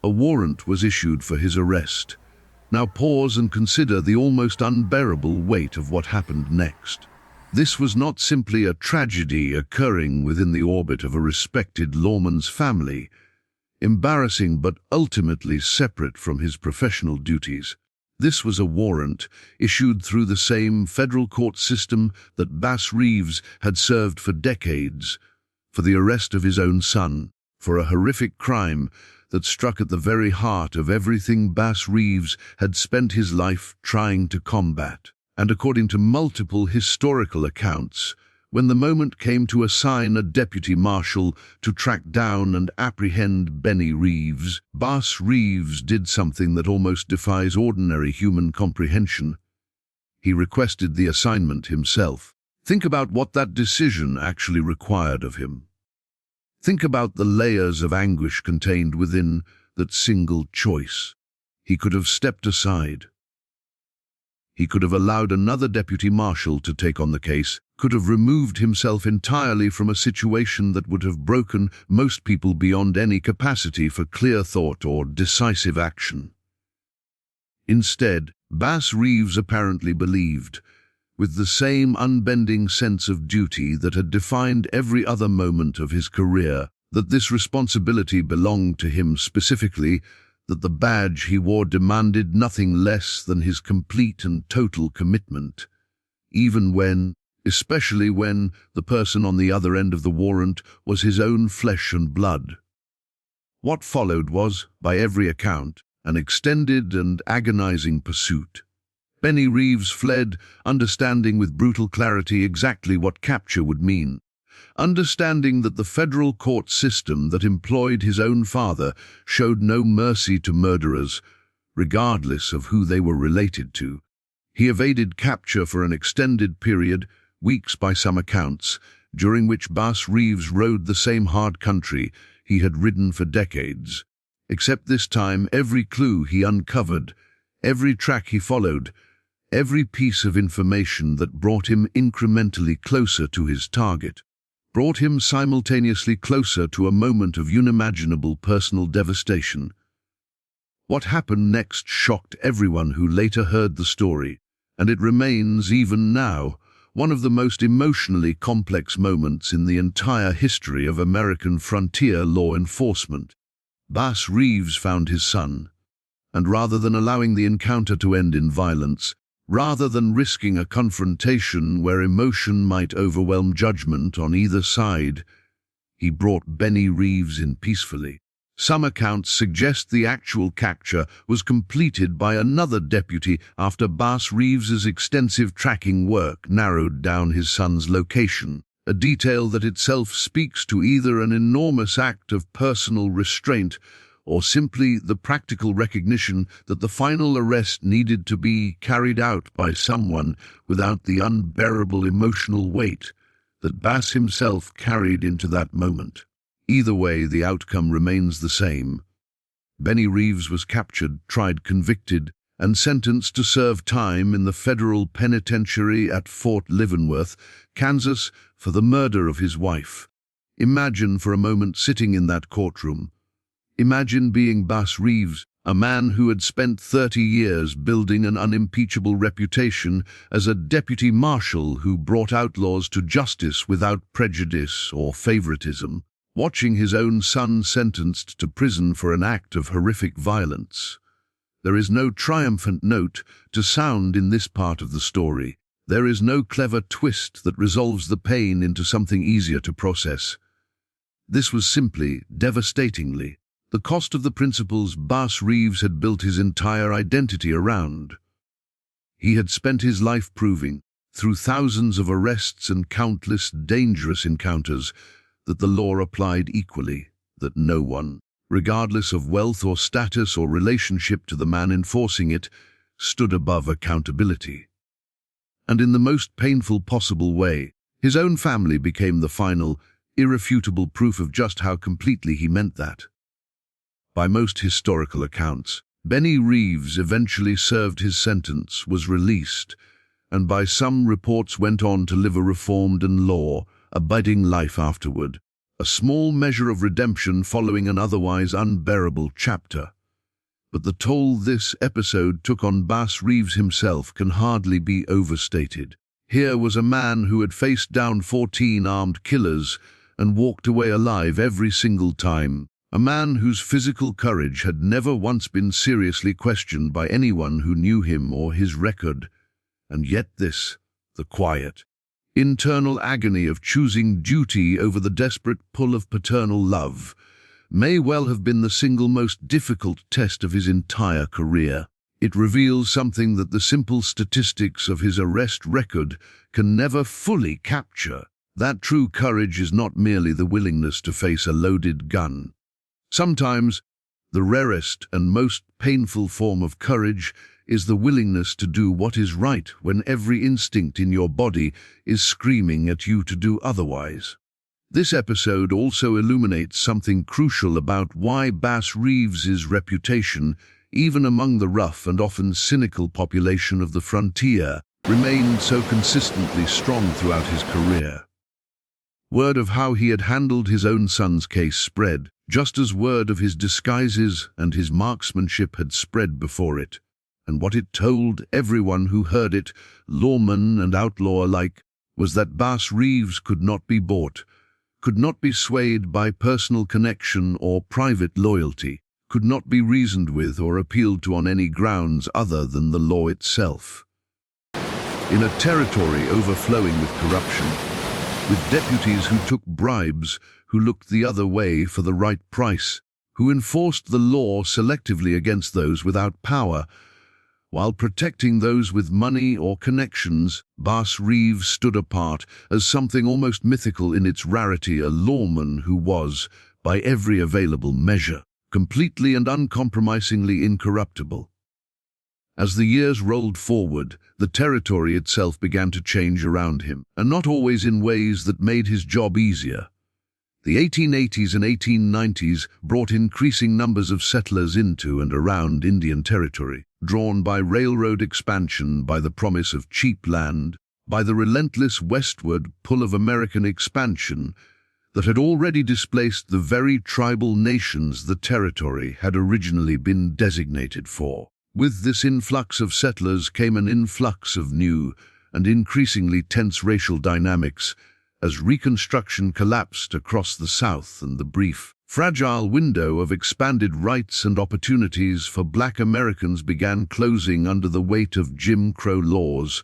A warrant was issued for his arrest. Now pause and consider the almost unbearable weight of what happened next. This was not simply a tragedy occurring within the orbit of a respected lawman's family, embarrassing but ultimately separate from his professional duties. This was a warrant issued through the same federal court system that Bass Reeves had served for decades, for the arrest of his own son, for a horrific crime that struck at the very heart of everything Bass Reeves had spent his life trying to combat. And according to multiple historical accounts, when the moment came to assign a deputy marshal to track down and apprehend Benny Reeves, Bass Reeves did something that almost defies ordinary human comprehension. He requested the assignment himself. Think about what that decision actually required of him. Think about the layers of anguish contained within that single choice. He could have stepped aside. He could have allowed another deputy marshal to take on the case, could have removed himself entirely from a situation that would have broken most people beyond any capacity for clear thought or decisive action. Instead, Bass Reeves apparently believed, with the same unbending sense of duty that had defined every other moment of his career, that this responsibility belonged to him specifically, that the badge he wore demanded nothing less than his complete and total commitment, even when, especially when, the person on the other end of the warrant was his own flesh and blood. What followed was, by every account, an extended and agonizing pursuit. Benny Reeves fled, understanding with brutal clarity exactly what capture would mean. Understanding that the federal court system that employed his own father showed no mercy to murderers, regardless of who they were related to. He evaded capture for an extended period, weeks by some accounts, during which Bass Reeves rode the same hard country he had ridden for decades. Except this time, every clue he uncovered, every track he followed, every piece of information that brought him incrementally closer to his target, brought him simultaneously closer to a moment of unimaginable personal devastation. What happened next shocked everyone who later heard the story, and it remains, even now, one of the most emotionally complex moments in the entire history of American frontier law enforcement. Bass Reeves found his son, and rather than allowing the encounter to end in violence, rather than risking a confrontation where emotion might overwhelm judgment on either side, he brought Benny Reeves in peacefully. Some accounts suggest the actual capture was completed by another deputy after Bass Reeves's extensive tracking work narrowed down his son's location, a detail that itself speaks to either an enormous act of personal restraint or simply the practical recognition that the final arrest needed to be carried out by someone without the unbearable emotional weight that Bass himself carried into that moment. Either way, the outcome remains the same. Benny Reeves was captured, tried, convicted, and sentenced to serve time in the federal penitentiary at Fort Leavenworth, Kansas, for the murder of his wife. Imagine for a moment sitting in that courtroom. Imagine being Bass Reeves, a man who had spent 30 years building an unimpeachable reputation as a deputy marshal who brought outlaws to justice without prejudice or favoritism, watching his own son sentenced to prison for an act of horrific violence. There is no triumphant note to sound in this part of the story. There is no clever twist that resolves the pain into something easier to process. This was simply, devastatingly, the cost of the principles Bass Reeves had built his entire identity around. He had spent his life proving, through thousands of arrests and countless dangerous encounters, that the law applied equally, that no one, regardless of wealth or status or relationship to the man enforcing it, stood above accountability. And in the most painful possible way, his own family became the final, irrefutable proof of just how completely he meant that. By most historical accounts, Benny Reeves eventually served his sentence, was released, and by some reports went on to live a reformed and law-abiding life afterward, a small measure of redemption following an otherwise unbearable chapter. But the toll this episode took on Bass Reeves himself can hardly be overstated. Here was a man who had faced down 14 armed killers and walked away alive every single time, a man whose physical courage had never once been seriously questioned by anyone who knew him or his record. And yet this, the quiet, internal agony of choosing duty over the desperate pull of paternal love, may well have been the single most difficult test of his entire career. It reveals something that the simple statistics of his arrest record can never fully capture. That true courage is not merely the willingness to face a loaded gun. Sometimes, the rarest and most painful form of courage is the willingness to do what is right when every instinct in your body is screaming at you to do otherwise. This episode also illuminates something crucial about why Bass Reeves's reputation, even among the rough and often cynical population of the frontier, remained so consistently strong throughout his career. Word of how he had handled his own son's case spread, just as word of his disguises and his marksmanship had spread before it. And what it told everyone who heard it, lawman and outlaw alike, was that Bass Reeves could not be bought, could not be swayed by personal connection or private loyalty, could not be reasoned with or appealed to on any grounds other than the law itself. In a territory overflowing with corruption, with deputies who took bribes, who looked the other way for the right price, who enforced the law selectively against those without power, while protecting those with money or connections, Bass Reeves stood apart as something almost mythical in its rarity, a lawman who was, by every available measure, completely and uncompromisingly incorruptible. As the years rolled forward, the territory itself began to change around him, and not always in ways that made his job easier. The 1880s and 1890s brought increasing numbers of settlers into and around Indian Territory, drawn by railroad expansion, by the promise of cheap land, by the relentless westward pull of American expansion that had already displaced the very tribal nations the territory had originally been designated for. With this influx of settlers came an influx of new and increasingly tense racial dynamics as Reconstruction collapsed across the South and the brief, fragile window of expanded rights and opportunities for Black Americans began closing under the weight of Jim Crow laws,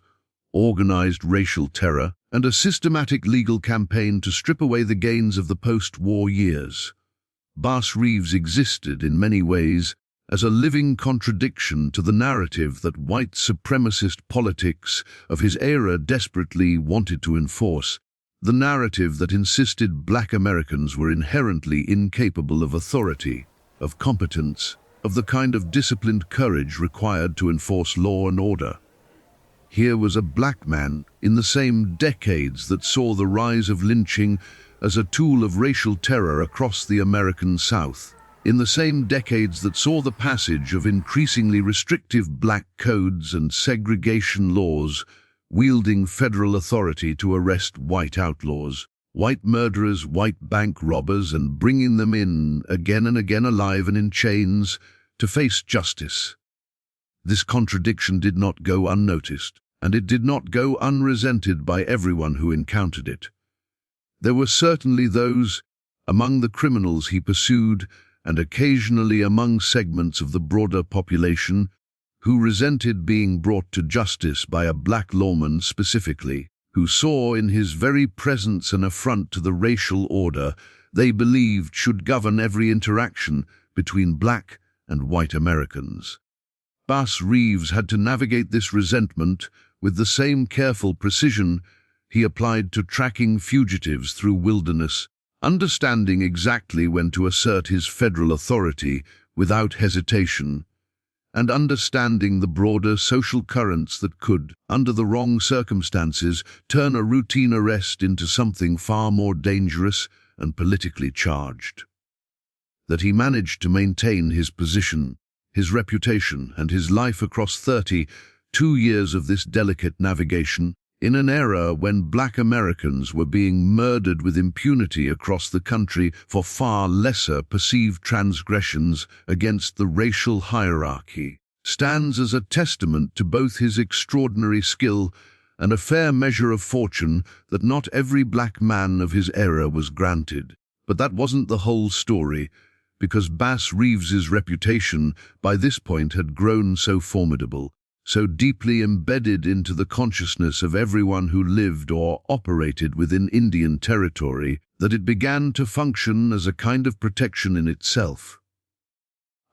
organized racial terror, and a systematic legal campaign to strip away the gains of the post-war years. Bass Reeves existed in many ways as a living contradiction to the narrative that white supremacist politics of his era desperately wanted to enforce, the narrative that insisted Black Americans were inherently incapable of authority, of competence, of the kind of disciplined courage required to enforce law and order. Here was a black man in the same decades that saw the rise of lynching as a tool of racial terror across the American South, in the same decades that saw the passage of increasingly restrictive black codes and segregation laws wielding federal authority to arrest white outlaws, white murderers, white bank robbers, and bringing them in again and again alive and in chains to face justice. This contradiction did not go unnoticed, and it did not go unresented by everyone who encountered it. There were certainly those, among the criminals he pursued, and occasionally among segments of the broader population who resented being brought to justice by a black lawman specifically, who saw in his very presence an affront to the racial order they believed should govern every interaction between black and white Americans. Bass Reeves had to navigate this resentment with the same careful precision he applied to tracking fugitives through wilderness, understanding exactly when to assert his federal authority without hesitation, and understanding the broader social currents that could, under the wrong circumstances, turn a routine arrest into something far more dangerous and politically charged. That he managed to maintain his position, his reputation, and his life across 32 years of this delicate navigation, in an era when black Americans were being murdered with impunity across the country for far lesser perceived transgressions against the racial hierarchy, stands as a testament to both his extraordinary skill and a fair measure of fortune that not every black man of his era was granted. But that wasn't the whole story, because Bass Reeves's reputation by this point had grown so formidable, so deeply embedded into the consciousness of everyone who lived or operated within Indian territory, that it began to function as a kind of protection in itself.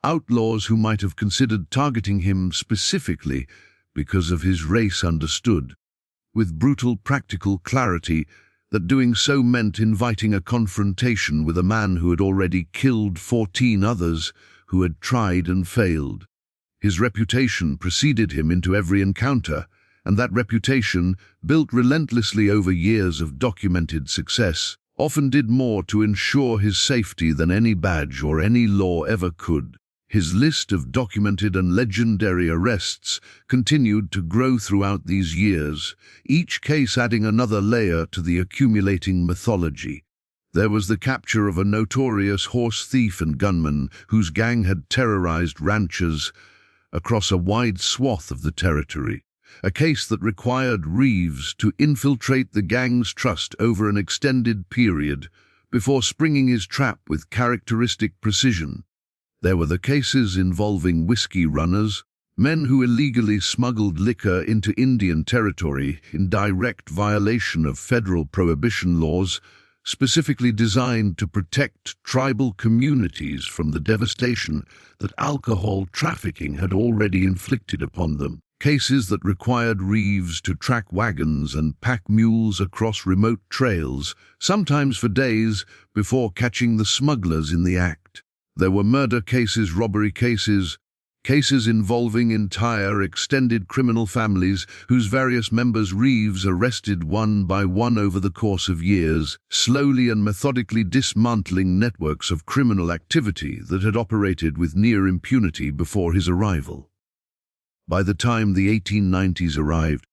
Outlaws who might have considered targeting him specifically because of his race understood, with brutal practical clarity, that doing so meant inviting a confrontation with a man who had already killed 14 others who had tried and failed. His reputation preceded him into every encounter, and that reputation, built relentlessly over years of documented success, often did more to ensure his safety than any badge or any law ever could. His list of documented and legendary arrests continued to grow throughout these years, each case adding another layer to the accumulating mythology. There was the capture of a notorious horse thief and gunman whose gang had terrorized ranchers across a wide swath of the territory, a case that required Reeves to infiltrate the gang's trust over an extended period before springing his trap with characteristic precision. There were the cases involving whiskey runners, men who illegally smuggled liquor into Indian territory in direct violation of federal prohibition laws, specifically designed to protect tribal communities from the devastation that alcohol trafficking had already inflicted upon them. Cases that required Reeves to track wagons and pack mules across remote trails, sometimes for days, before catching the smugglers in the act. There were murder cases, robbery cases, cases involving entire extended criminal families whose various members Reeves arrested one by one over the course of years, slowly and methodically dismantling networks of criminal activity that had operated with near impunity before his arrival. By the time the 1890s arrived,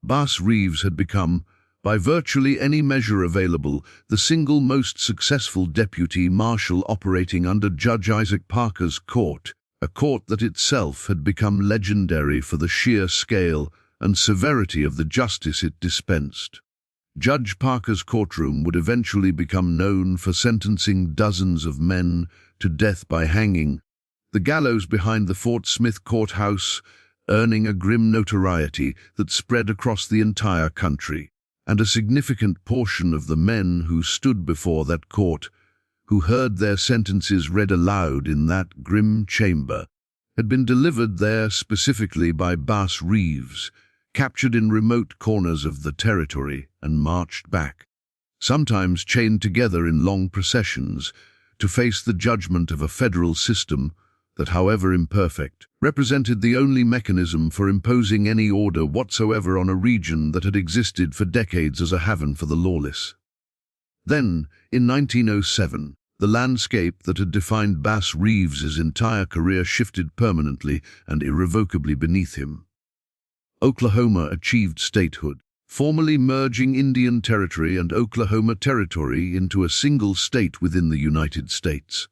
Bass Reeves had become, by virtually any measure available, the single most successful deputy marshal operating under Judge Isaac Parker's court, a court that itself had become legendary for the sheer scale and severity of the justice it dispensed. Judge Parker's courtroom would eventually become known for sentencing dozens of men to death by hanging, the gallows behind the Fort Smith courthouse earning a grim notoriety that spread across the entire country, and a significant portion of the men who stood before that court, who heard their sentences read aloud in that grim chamber, had been delivered there specifically by Bass Reeves, captured in remote corners of the territory and marched back, sometimes chained together in long processions, to face the judgment of a federal system that, however imperfect, represented the only mechanism for imposing any order whatsoever on a region that had existed for decades as a haven for the lawless. Then, in 1907, the landscape that had defined Bass Reeves's entire career shifted permanently and irrevocably beneath him. Oklahoma achieved statehood, formally merging Indian Territory and Oklahoma Territory into a single state within the United States.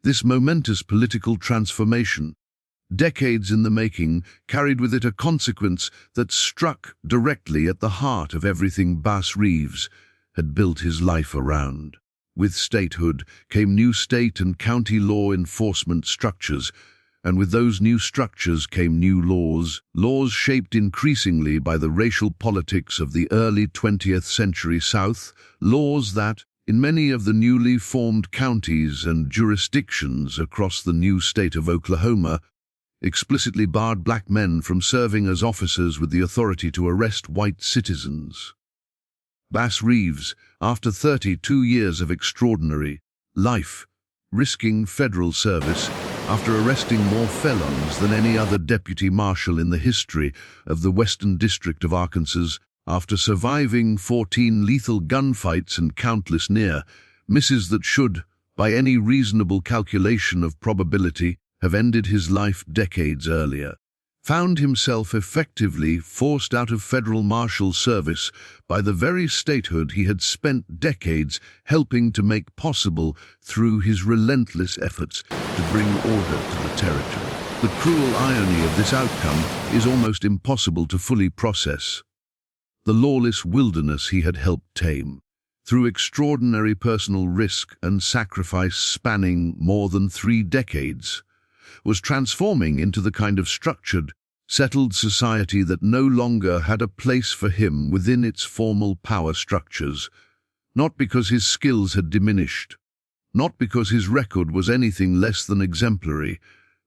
This momentous political transformation, decades in the making, carried with it a consequence that struck directly at the heart of everything Bass Reeves had built his life around. With statehood came new state and county law enforcement structures, and with those new structures came new laws shaped increasingly by the racial politics of the early 20th century South, laws that, in many of the newly formed counties and jurisdictions across the new state of Oklahoma, explicitly barred black men from serving as officers with the authority to arrest white citizens. Bass Reeves, after 32 years of extraordinary life, risking federal service, after arresting more felons than any other deputy marshal in the history of the Western District of Arkansas, after surviving 14 lethal gunfights and countless near misses that should, by any reasonable calculation of probability, have ended his life decades earlier, found himself effectively forced out of federal marshal service by the very statehood he had spent decades helping to make possible through his relentless efforts to bring order to the territory. The cruel irony of this outcome is almost impossible to fully process. The lawless wilderness he had helped tame, through extraordinary personal risk and sacrifice spanning more than 3 decades, was transforming into the kind of structured, settled society that no longer had a place for him within its formal power structures, not because his skills had diminished, not because his record was anything less than exemplary,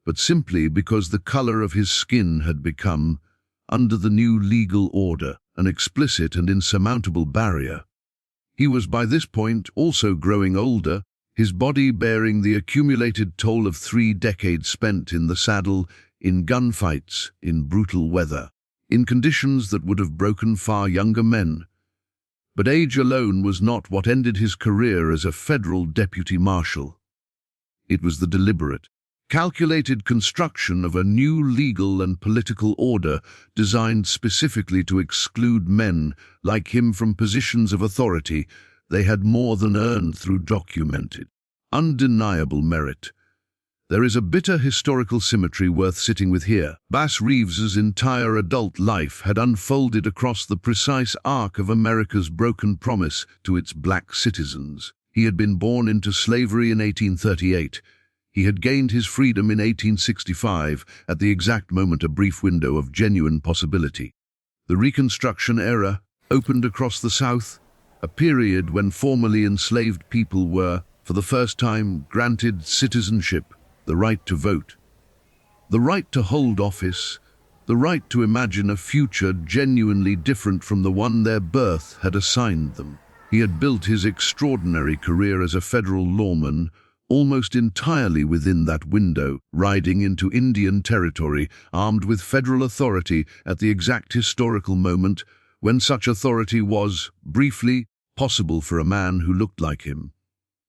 but simply because the color of his skin had become, under the new legal order, an explicit and insurmountable barrier. He was by this point also growing older, his body bearing the accumulated toll of 3 decades spent in the saddle, in gunfights, in brutal weather, in conditions that would have broken far younger men. But age alone was not what ended his career as a federal deputy marshal. It was the deliberate, calculated construction of a new legal and political order designed specifically to exclude men like him from positions of authority they had more than earned through documented, undeniable merit. There is a bitter historical symmetry worth sitting with here. Bass Reeves's entire adult life had unfolded across the precise arc of America's broken promise to its black citizens. He had been born into slavery in 1838. He had gained his freedom in 1865, at the exact moment a brief window of genuine possibility. The Reconstruction era opened across the South, a period when formerly enslaved people were, for the first time, granted citizenship, the right to vote, the right to hold office, the right to imagine a future genuinely different from the one their birth had assigned them. He had built his extraordinary career as a federal lawman almost entirely within that window, riding into Indian territory, armed with federal authority at the exact historical moment when such authority was, briefly, possible for a man who looked like him.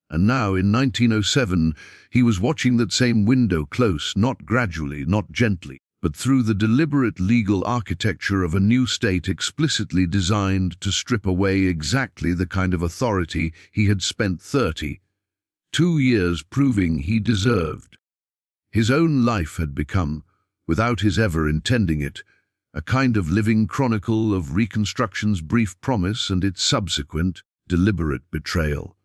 And now, in 1907, he was watching that same window close, not gradually, not gently, but through the deliberate legal architecture of a new state explicitly designed to strip away exactly the kind of authority he had spent 32 years proving he deserved. His own life had become, without his ever intending it, a kind of living chronicle of Reconstruction's brief promise and its subsequent, deliberate betrayal.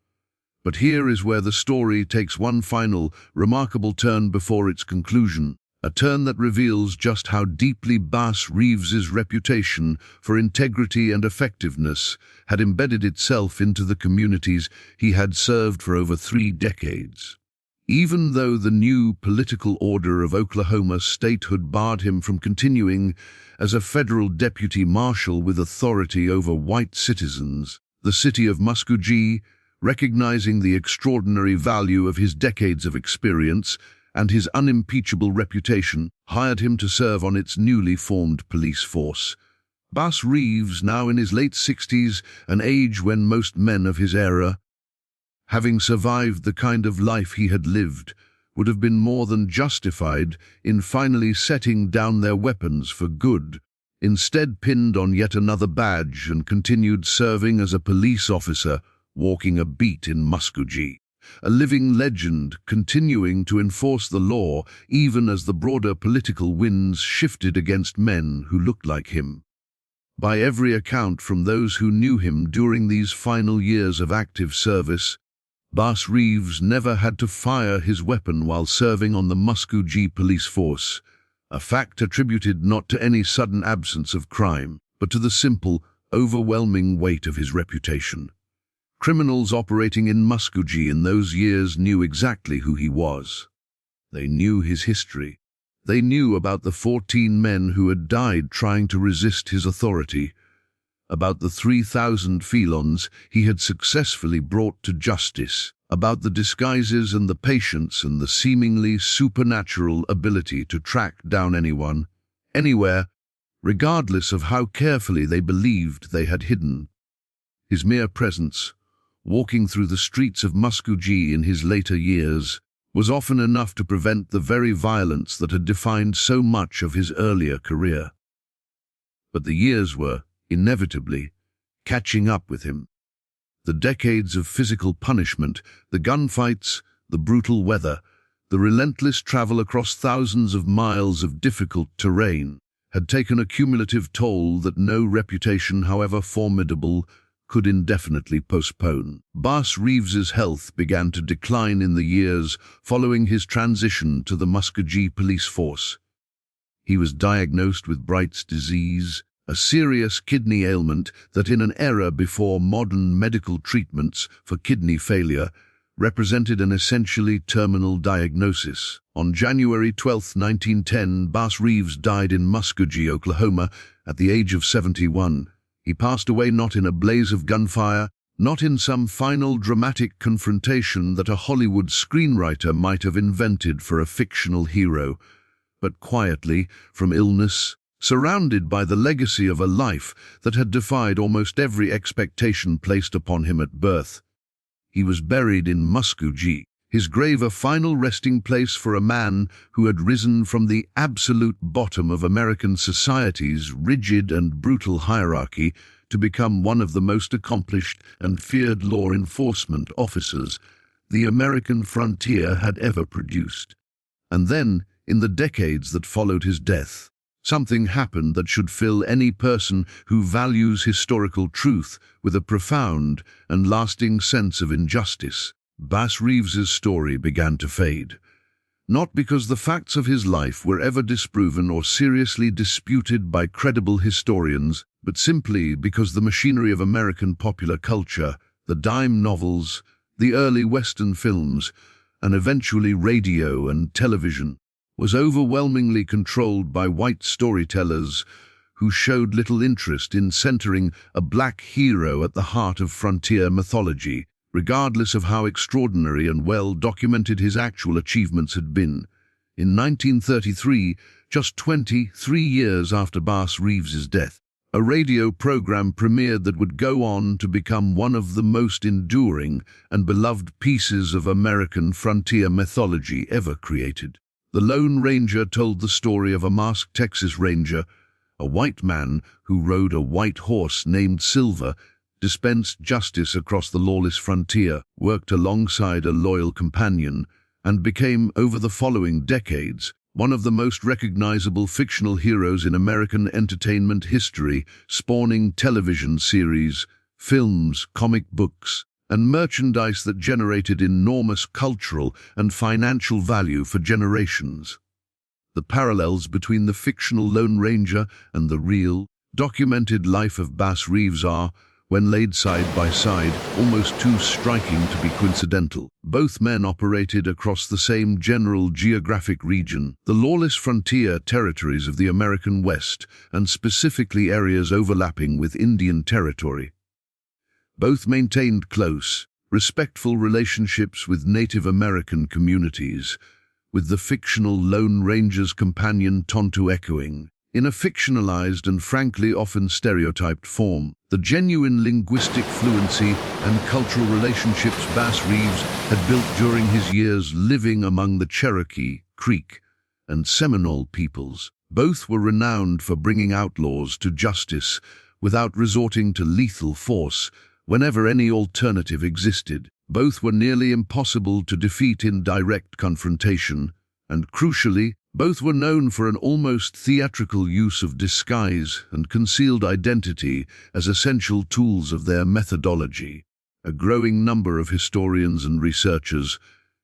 But here is where the story takes one final, remarkable turn before its conclusion, a turn that reveals just how deeply Bass Reeves's reputation for integrity and effectiveness had embedded itself into the communities he had served for over 3 decades. Even though the new political order of Oklahoma statehood barred him from continuing as a federal deputy marshal with authority over white citizens, the city of Muskogee, recognizing the extraordinary value of his decades of experience and his unimpeachable reputation, hired him to serve on its newly formed police force. Bass Reeves, now in his late 60s, an age when most men of his era, having survived the kind of life he had lived, would have been more than justified in finally setting down their weapons for good, instead pinned on yet another badge and continued serving as a police officer, walking a beat in Muskogee, a living legend continuing to enforce the law even as the broader political winds shifted against men who looked like him. By every account from those who knew him during these final years of active service, Bass Reeves never had to fire his weapon while serving on the Muskogee police force, a fact attributed not to any sudden absence of crime, but to the simple, overwhelming weight of his reputation. Criminals operating in Muskogee in those years knew exactly who he was. They knew his history. They knew about the 14 men who had died trying to resist his authority, about the 3,000 felons he had successfully brought to justice, about the disguises and the patience and the seemingly supernatural ability to track down anyone, anywhere, regardless of how carefully they believed they had hidden. His mere presence, walking through the streets of Muskogee in his later years, was often enough to prevent the very violence that had defined so much of his earlier career. But the years were, inevitably, catching up with him. The decades of physical punishment, the gunfights, the brutal weather, the relentless travel across thousands of miles of difficult terrain, had taken a cumulative toll that no reputation, however formidable, could indefinitely postpone. Bass Reeves's health began to decline in the years following his transition to the Muskogee police force. He was diagnosed with Bright's disease, a serious kidney ailment that in an era before modern medical treatments for kidney failure represented an essentially terminal diagnosis. On January 12, 1910, Bass Reeves died in Muskogee, Oklahoma, at the age of 71. He passed away not in a blaze of gunfire, not in some final dramatic confrontation that a Hollywood screenwriter might have invented for a fictional hero, but quietly, from illness, surrounded by the legacy of a life that had defied almost every expectation placed upon him at birth. He was buried in Muskogee, his grave a final resting place for a man who had risen from the absolute bottom of American society's rigid and brutal hierarchy to become one of the most accomplished and feared law enforcement officers the American frontier had ever produced. And then, in the decades that followed his death, something happened that should fill any person who values historical truth with a profound and lasting sense of injustice. Bass Reeves's story began to fade, not because the facts of his life were ever disproven or seriously disputed by credible historians, but simply because the machinery of American popular culture, the dime novels, the early Western films, and eventually radio and television, was overwhelmingly controlled by white storytellers who showed little interest in centering a black hero at the heart of frontier mythology, regardless of how extraordinary and well-documented his actual achievements had been. In 1933, just 23 years after Bass Reeves's death, a radio program premiered that would go on to become one of the most enduring and beloved pieces of American frontier mythology ever created. The Lone Ranger told the story of a masked Texas Ranger, a white man who rode a white horse named Silver, dispensed justice across the lawless frontier, worked alongside a loyal companion, and became, over the following decades, one of the most recognizable fictional heroes in American entertainment history, spawning television series, films, comic books, and merchandise that generated enormous cultural and financial value for generations. The parallels between the fictional Lone Ranger and the real, documented life of Bass Reeves are, when laid side by side, almost too striking to be coincidental. Both men operated across the same general geographic region, the lawless frontier territories of the American West, and specifically areas overlapping with Indian territory. Both maintained close, respectful relationships with Native American communities, with the fictional Lone Ranger's companion Tonto echoing, in a fictionalized and frankly often stereotyped form, the genuine linguistic fluency and cultural relationships Bass Reeves had built during his years living among the Cherokee, Creek, and Seminole peoples. Both were renowned for bringing outlaws to justice without resorting to lethal force whenever any alternative existed. Both were nearly impossible to defeat in direct confrontation, and crucially, both were known for an almost theatrical use of disguise and concealed identity as essential tools of their methodology. A growing number of historians and researchers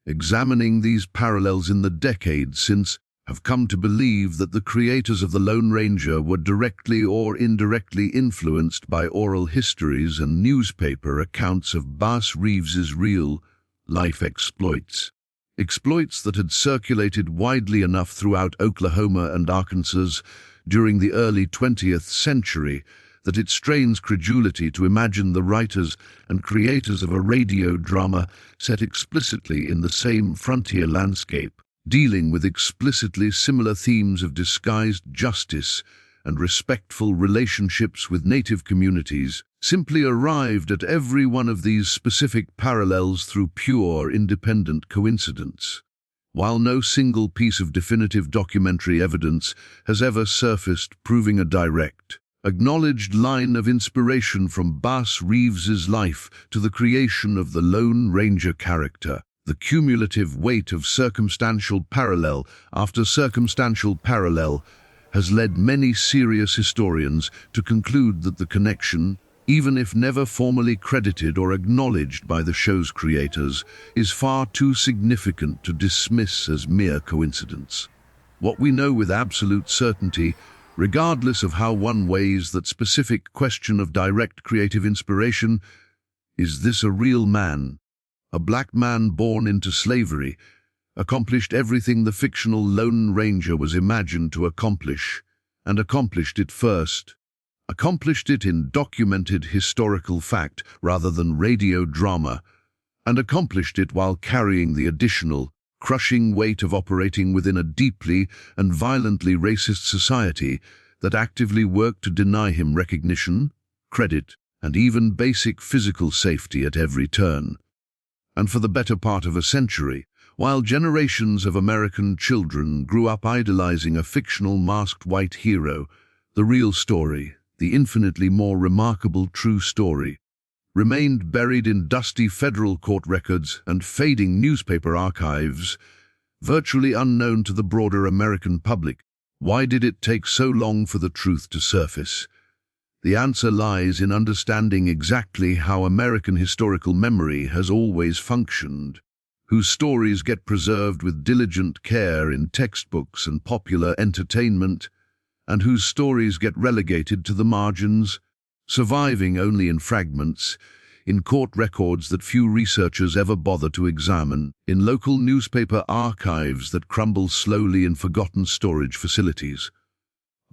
examining these parallels in the decades since have come to believe that the creators of the Lone Ranger were directly or indirectly influenced by oral histories and newspaper accounts of Bass Reeves's real-life exploits. Exploits that had circulated widely enough throughout Oklahoma and Arkansas during the early 20th century that it strains credulity to imagine the writers and creators of a radio drama set explicitly in the same frontier landscape, dealing with explicitly similar themes of disguised justice and respectful relationships with native communities, simply arrived at every one of these specific parallels through pure, independent coincidence. While no single piece of definitive documentary evidence has ever surfaced proving a direct, acknowledged line of inspiration from Bass Reeves's life to the creation of the Lone Ranger character, the cumulative weight of circumstantial parallel after circumstantial parallel has led many serious historians to conclude that the connection, even if never formally credited or acknowledged by the show's creators, is far too significant to dismiss as mere coincidence. What we know with absolute certainty, regardless of how one weighs that specific question of direct creative inspiration, is this a real man, a black man born into slavery, accomplished everything the fictional Lone Ranger was imagined to accomplish, and accomplished it first. Accomplished it in documented historical fact rather than radio drama, and accomplished it while carrying the additional, crushing weight of operating within a deeply and violently racist society that actively worked to deny him recognition, credit, and even basic physical safety at every turn. And for the better part of a century, while generations of American children grew up idolizing a fictional masked white hero, the real story, the infinitely more remarkable true story, remained buried in dusty federal court records and fading newspaper archives, virtually unknown to the broader American public. Why did it take so long for the truth to surface? The answer lies in understanding exactly how American historical memory has always functioned, whose stories get preserved with diligent care in textbooks and popular entertainment, and whose stories get relegated to the margins, surviving only in fragments, in court records that few researchers ever bother to examine, in local newspaper archives that crumble slowly in forgotten storage facilities.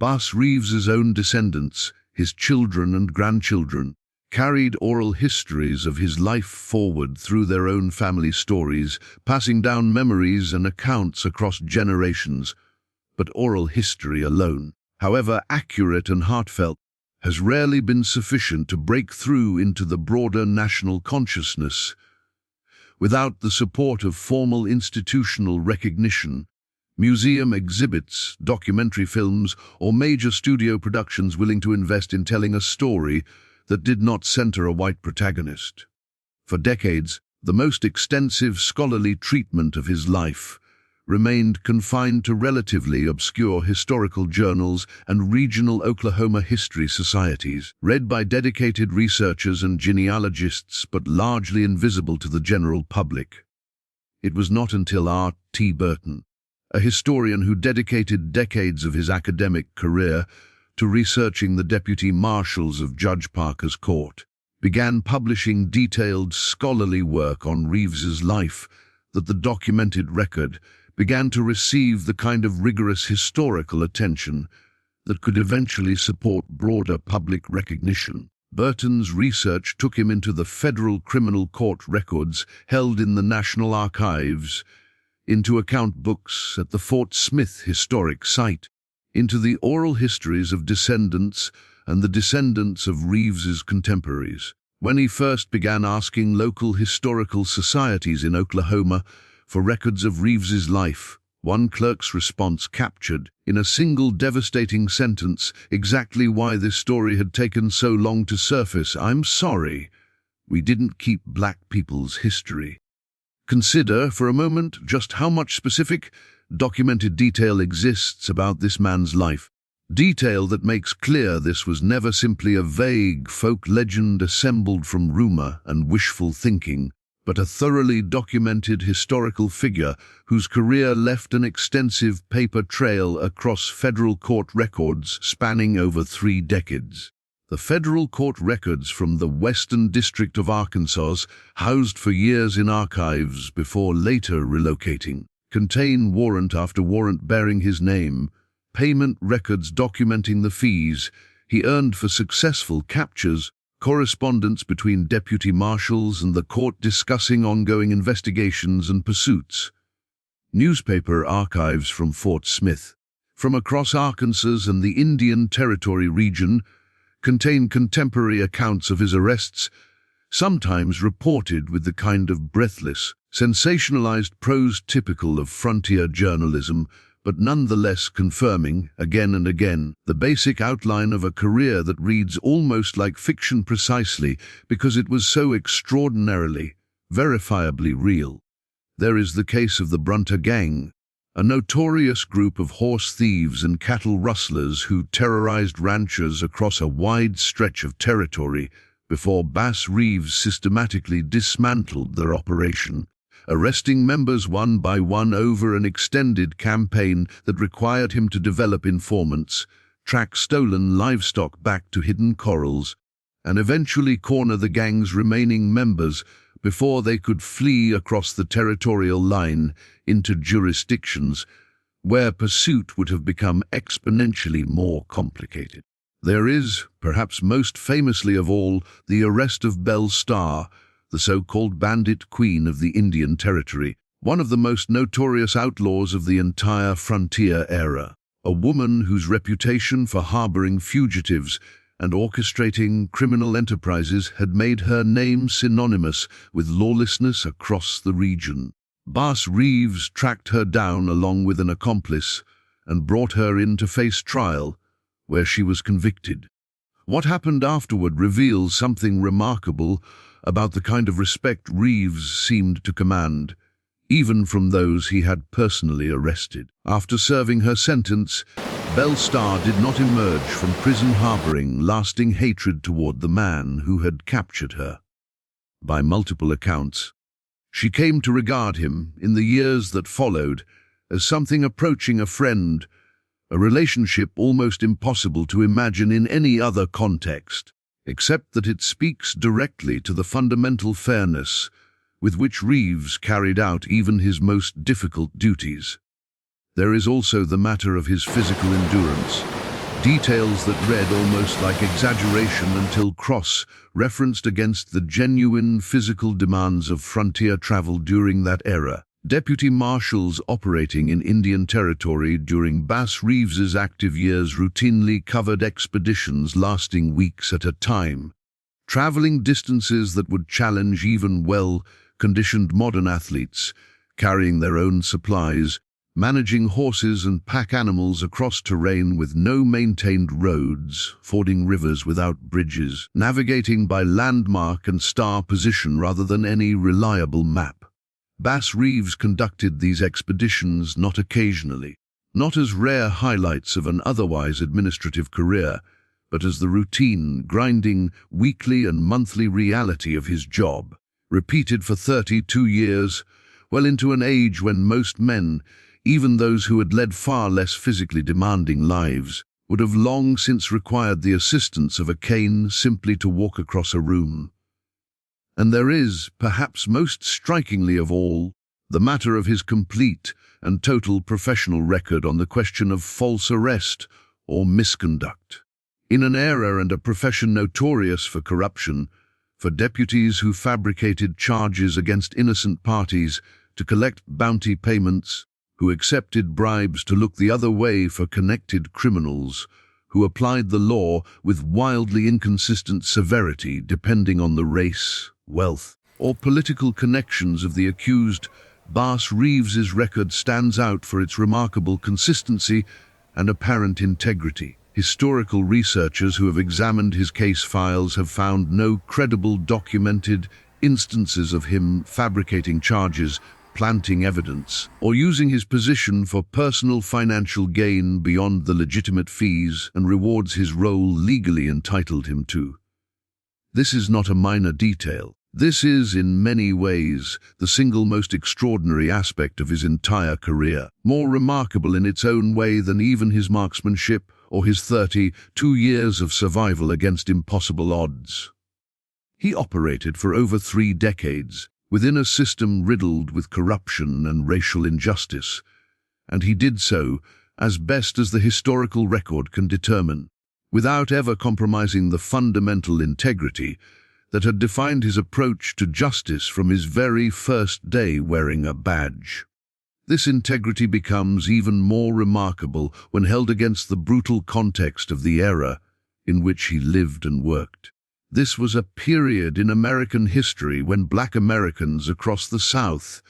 Bass Reeves's own descendants, his children and grandchildren, carried oral histories of his life forward through their own family stories, passing down memories and accounts across generations. But oral history alone, however accurate and heartfelt, has rarely been sufficient to break through into the broader national consciousness. Without the support of formal institutional recognition, museum exhibits, documentary films, or major studio productions willing to invest in telling a story that did not center a white protagonist. For decades, the most extensive scholarly treatment of his life remained confined to relatively obscure historical journals and regional Oklahoma history societies, read by dedicated researchers and genealogists but largely invisible to the general public. It was not until R.T. Burton, a historian who dedicated decades of his academic career to researching the deputy marshals of Judge Parker's court, began publishing detailed scholarly work on Reeves's life, that the documented record began to receive the kind of rigorous historical attention that could eventually support broader public recognition. Burton's research took him into the federal criminal court records held in the National Archives, into account books at the Fort Smith Historic Site, into the oral histories of descendants and the descendants of Reeves's contemporaries. When he first began asking local historical societies in Oklahoma for records of Reeves's life, one clerk's response captured, in a single devastating sentence, exactly why this story had taken so long to surface. "I'm sorry, we didn't keep black people's history." Consider, for a moment, just how much specific, documented detail exists about this man's life. Detail that makes clear this was never simply a vague folk legend assembled from rumor and wishful thinking, but a thoroughly documented historical figure whose career left an extensive paper trail across federal court records spanning over 3 decades. The federal court records from the Western District of Arkansas, housed for years in archives before later relocating, contain warrant after warrant bearing his name, payment records documenting the fees he earned for successful captures, correspondence between deputy marshals and the court discussing ongoing investigations and pursuits, newspaper archives from Fort Smith, from across Arkansas and the Indian Territory region, contain contemporary accounts of his arrests, sometimes reported with the kind of breathless, sensationalized prose typical of frontier journalism, but nonetheless confirming, again and again, the basic outline of a career that reads almost like fiction precisely because it was so extraordinarily, verifiably real. There is the case of the Brunta Gang, a notorious group of horse thieves and cattle rustlers who terrorized ranchers across a wide stretch of territory before Bass Reeves systematically dismantled their operation, arresting members one by one over an extended campaign that required him to develop informants, track stolen livestock back to hidden corrals, and eventually corner the gang's remaining members before they could flee across the territorial line into jurisdictions where pursuit would have become exponentially more complicated. There is, perhaps most famously of all, the arrest of Belle Starr, the so-called bandit queen of the Indian Territory, one of the most notorious outlaws of the entire frontier era, a woman whose reputation for harboring fugitives and orchestrating criminal enterprises had made her name synonymous with lawlessness across the region. Bass Reeves tracked her down along with an accomplice and brought her in to face trial, where she was convicted. What happened afterward reveals something remarkable about the kind of respect Reeves seemed to command, even from those he had personally arrested. After serving her sentence, Belle Starr did not emerge from prison harboring lasting hatred toward the man who had captured her. By multiple accounts, she came to regard him, in the years that followed, as something approaching a friend, a relationship almost impossible to imagine in any other context, except that it speaks directly to the fundamental fairness with which Reeves carried out even his most difficult duties. There is also the matter of his physical endurance, details that read almost like exaggeration until cross-referenced against the genuine physical demands of frontier travel during that era. Deputy marshals operating in Indian Territory during Bass Reeves's active years routinely covered expeditions lasting weeks at a time, traveling distances that would challenge even well-conditioned modern athletes, carrying their own supplies, managing horses and pack animals across terrain with no maintained roads, fording rivers without bridges, navigating by landmark and star position rather than any reliable map. Bass Reeves conducted these expeditions not occasionally, not as rare highlights of an otherwise administrative career, but as the routine, grinding, weekly and monthly reality of his job, repeated for 32 years, well into an age when most men, even those who had led far less physically demanding lives, would have long since required the assistance of a cane simply to walk across a room. And there is, perhaps most strikingly of all, the matter of his complete and total professional record on the question of false arrest or misconduct. In an era and a profession notorious for corruption, for deputies who fabricated charges against innocent parties to collect bounty payments, who accepted bribes to look the other way for connected criminals, who applied the law with wildly inconsistent severity depending on the race, wealth, or political connections of the accused, Bass Reeves's record stands out for its remarkable consistency and apparent integrity. Historical researchers who have examined his case files have found no credible documented instances of him fabricating charges, planting evidence, or using his position for personal financial gain beyond the legitimate fees and rewards his role legally entitled him to. This is not a minor detail. This is, in many ways, the single most extraordinary aspect of his entire career, more remarkable in its own way than even his marksmanship or his 32 years of survival against impossible odds. He operated for over 3 decades within a system riddled with corruption and racial injustice, and he did so as best as the historical record can determine, without ever compromising the fundamental integrity that had defined his approach to justice from his very first day wearing a badge. This integrity becomes even more remarkable when held against the brutal context of the era in which he lived and worked. This was a period in American history when Black Americans across the South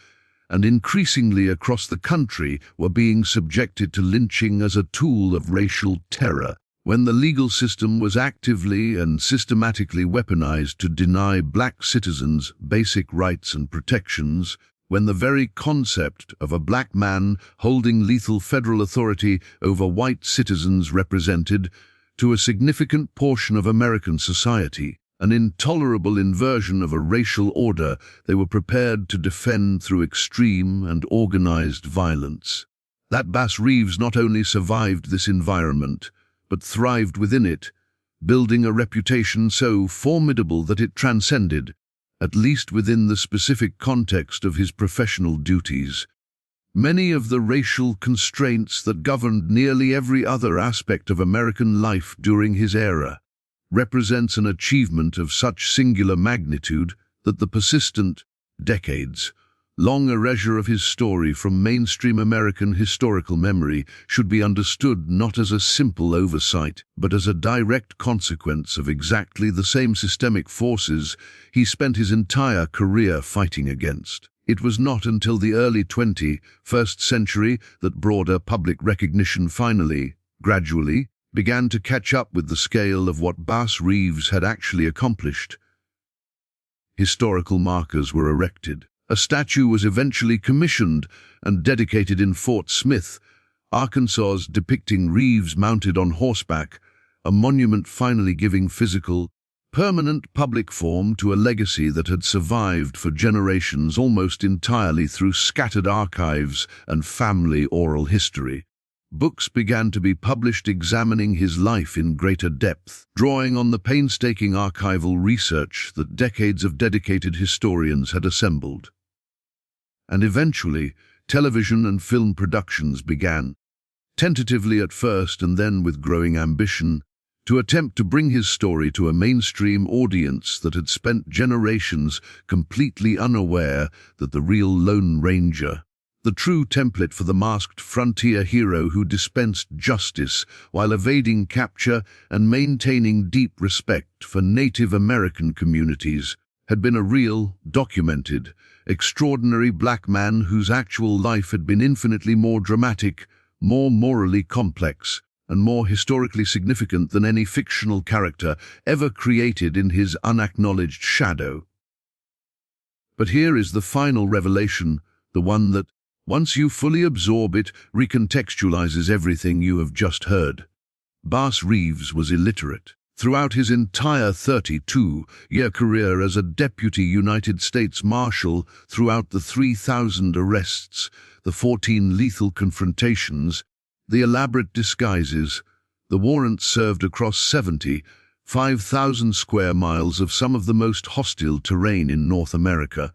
and increasingly across the country were being subjected to lynching as a tool of racial terror, when the legal system was actively and systematically weaponized to deny black citizens basic rights and protections, when the very concept of a black man holding lethal federal authority over white citizens represented, to a significant portion of American society, an intolerable inversion of a racial order they were prepared to defend through extreme and organized violence. That Bass Reeves not only survived this environment, but thrived within it, building a reputation so formidable that it transcended, at least within the specific context of his professional duties, many of the racial constraints that governed nearly every other aspect of American life during his era. Represents an achievement of such singular magnitude that the persistent, decades-long erasure of his story from mainstream American historical memory should be understood not as a simple oversight, but as a direct consequence of exactly the same systemic forces he spent his entire career fighting against. It was not until the early 21st century that broader public recognition finally, gradually, began to catch up with the scale of what Bass Reeves had actually accomplished. Historical markers were erected. A statue was eventually commissioned and dedicated in Fort Smith, Arkansas, depicting Reeves mounted on horseback, a monument finally giving physical, permanent public form to a legacy that had survived for generations almost entirely through scattered archives and family oral history. Books began to be published examining his life in greater depth, drawing on the painstaking archival research that decades of dedicated historians had assembled. And eventually, television and film productions began, tentatively at first and then with growing ambition, to attempt to bring his story to a mainstream audience that had spent generations completely unaware that the real Lone Ranger, the true template for the masked frontier hero who dispensed justice while evading capture and maintaining deep respect for Native American communities, had been a real, documented, extraordinary black man whose actual life had been infinitely more dramatic, more morally complex, and more historically significant than any fictional character ever created in his unacknowledged shadow. But here is the final revelation, the one that, once you fully absorb it, recontextualizes everything you have just heard. Bass Reeves was illiterate. Throughout his entire 32-year career as a deputy United States Marshal, throughout the 3,000 arrests, the 14 lethal confrontations, the elaborate disguises, the warrants served across 75,000 square miles of some of the most hostile terrain in North America,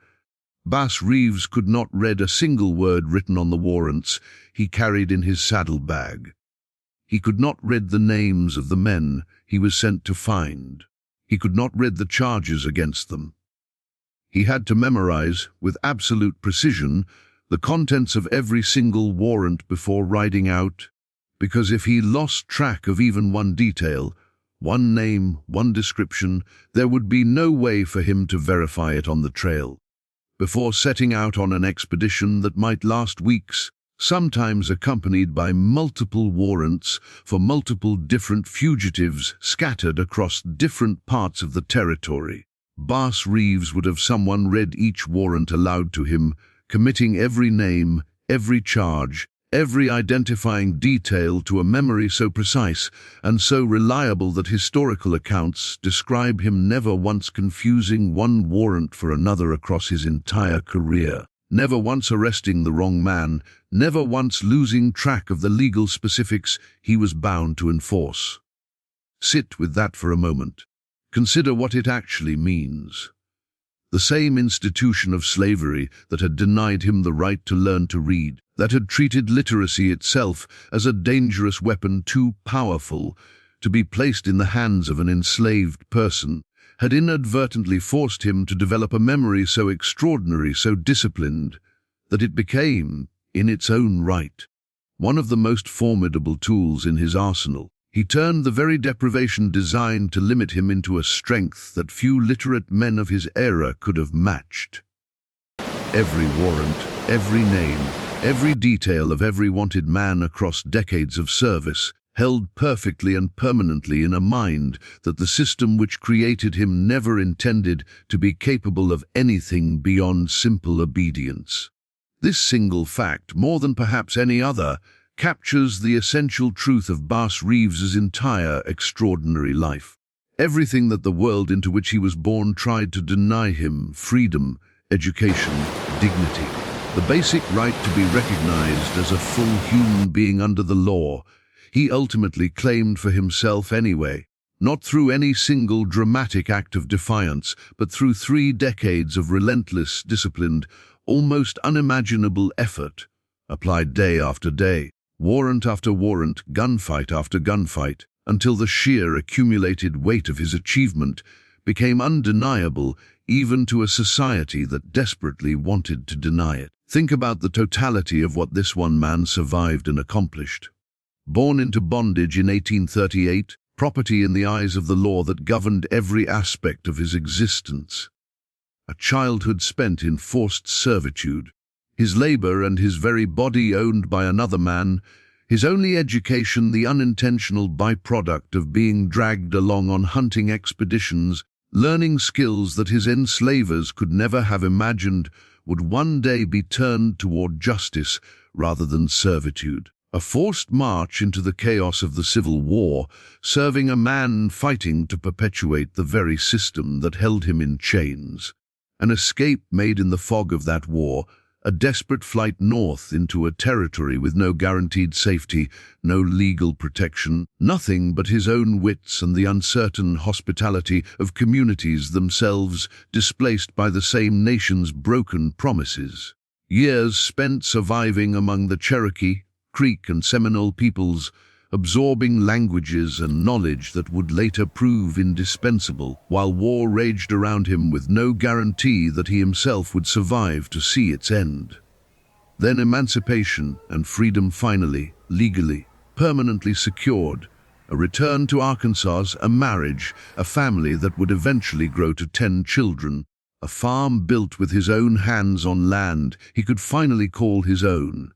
Bass Reeves could not read a single word written on the warrants he carried in his saddlebag. He could not read the names of the men he was sent to find. He could not read the charges against them. He had to memorize, with absolute precision, the contents of every single warrant before riding out, because if he lost track of even one detail, one name, one description, there would be no way for him to verify it on the trail. Before setting out on an expedition that might last weeks, sometimes accompanied by multiple warrants for multiple different fugitives scattered across different parts of the territory, Bass Reeves would have someone read each warrant aloud to him, committing every name, every charge, every identifying detail to a memory so precise and so reliable that historical accounts describe him never once confusing one warrant for another across his entire career, never once arresting the wrong man, never once losing track of the legal specifics he was bound to enforce. Sit with that for a moment. Consider what it actually means. The same institution of slavery that had denied him the right to learn to read, that had treated literacy itself as a dangerous weapon too powerful to be placed in the hands of an enslaved person, had inadvertently forced him to develop a memory so extraordinary, so disciplined, that it became, in its own right, one of the most formidable tools in his arsenal. He turned the very deprivation designed to limit him into a strength that few literate men of his era could have matched. Every warrant, every name, every detail of every wanted man across decades of service, held perfectly and permanently in a mind that the system which created him never intended to be capable of anything beyond simple obedience. This single fact, more than perhaps any other, captures the essential truth of Boss Reeves's entire extraordinary life. Everything that the world into which he was born tried to deny him: freedom, education, dignity, the basic right to be recognized as a full human being under the law, he ultimately claimed for himself anyway, not through any single dramatic act of defiance, but through 3 decades of relentless, disciplined, almost unimaginable effort, applied day after day, warrant after warrant, gunfight after gunfight, until the sheer accumulated weight of his achievement became undeniable even to a society that desperately wanted to deny it. Think about the totality of what this one man survived and accomplished. Born into bondage in 1838, property in the eyes of the law that governed every aspect of his existence. A childhood spent in forced servitude, his labor and his very body owned by another man, his only education the unintentional byproduct of being dragged along on hunting expeditions, learning skills that his enslavers could never have imagined would one day be turned toward justice rather than servitude. A forced march into the chaos of the Civil War, serving a man fighting to perpetuate the very system that held him in chains. An escape made in the fog of that war, a desperate flight north into a territory with no guaranteed safety, no legal protection, nothing but his own wits and the uncertain hospitality of communities themselves displaced by the same nation's broken promises. Years spent surviving among the Cherokee, Creek and Seminole peoples, absorbing languages and knowledge that would later prove indispensable, while war raged around him with no guarantee that he himself would survive to see its end. Then emancipation and freedom finally, legally, permanently secured, a return to Arkansas, a marriage, a family that would eventually grow to 10 children, a farm built with his own hands on land he could finally call his own.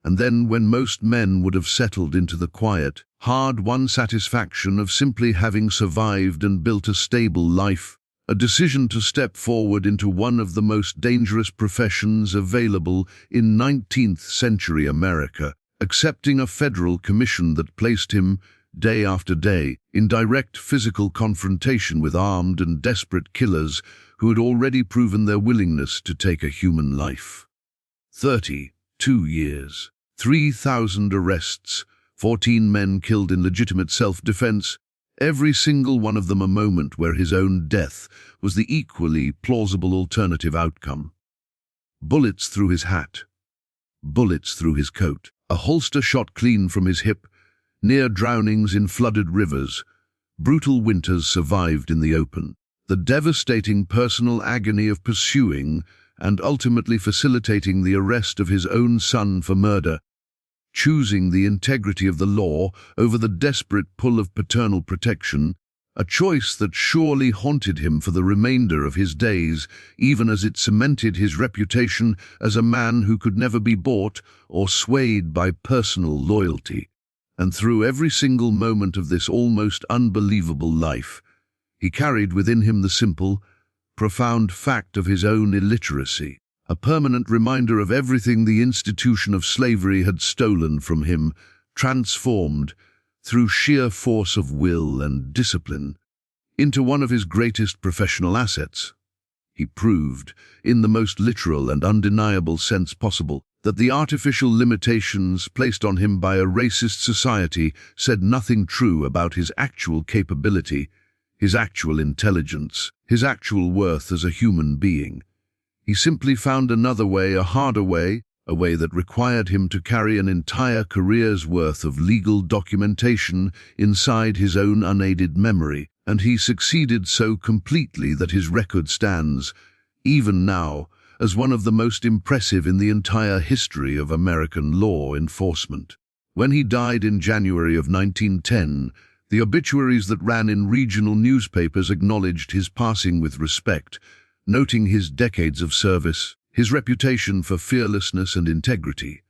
And then, when most men would have settled into the quiet, hard-won satisfaction of simply having survived and built a stable life, a decision to step forward into one of the most dangerous professions available in 19th-century America, accepting a federal commission that placed him, day after day, in direct physical confrontation with armed and desperate killers who had already proven their willingness to take a human life. 32 years. 3,000 arrests, 14 men killed in legitimate self-defense, every single one of them a moment where his own death was the equally plausible alternative outcome. Bullets through his hat, bullets through his coat, a holster shot clean from his hip, near drownings in flooded rivers, brutal winters survived in the open, the devastating personal agony of pursuing and ultimately facilitating the arrest of his own son for murder, choosing the integrity of the law over the desperate pull of paternal protection, a choice that surely haunted him for the remainder of his days, even as it cemented his reputation as a man who could never be bought or swayed by personal loyalty. And through every single moment of this almost unbelievable life, he carried within him the simple, profound fact of his own illiteracy, a permanent reminder of everything the institution of slavery had stolen from him, transformed, through sheer force of will and discipline, into one of his greatest professional assets. He proved, in the most literal and undeniable sense possible, that the artificial limitations placed on him by a racist society said nothing true about his actual capability, his actual intelligence, his actual worth as a human being. He simply found another way, a harder way, a way that required him to carry an entire career's worth of legal documentation inside his own unaided memory, and he succeeded so completely that his record stands, even now, as one of the most impressive in the entire history of American law enforcement. When he died in January of 1910, the obituaries that ran in regional newspapers acknowledged his passing with respect, noting his decades of service, his reputation for fearlessness and integrity.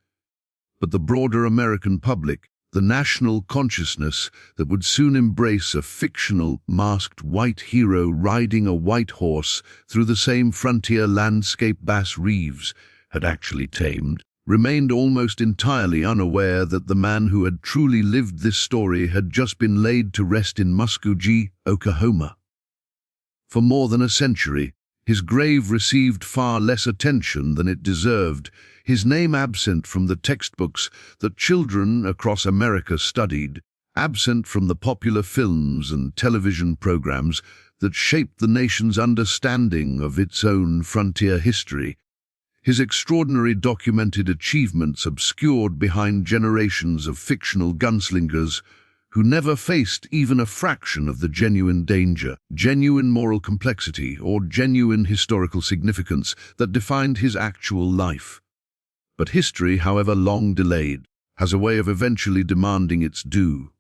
But the broader American public, the national consciousness that would soon embrace a fictional, masked white hero riding a white horse through the same frontier landscape Reeves had actually tamed, remained almost entirely unaware that the man who had truly lived this story had just been laid to rest in Muskogee, Oklahoma. For more than a century, his grave received far less attention than it deserved, his name absent from the textbooks that children across America studied, absent from the popular films and television programs that shaped the nation's understanding of its own frontier history. His extraordinary documented achievements obscured behind generations of fictional gunslingers who never faced even a fraction of the genuine danger, genuine moral complexity, or genuine historical significance that defined his actual life. But history, however long delayed, has a way of eventually demanding its due.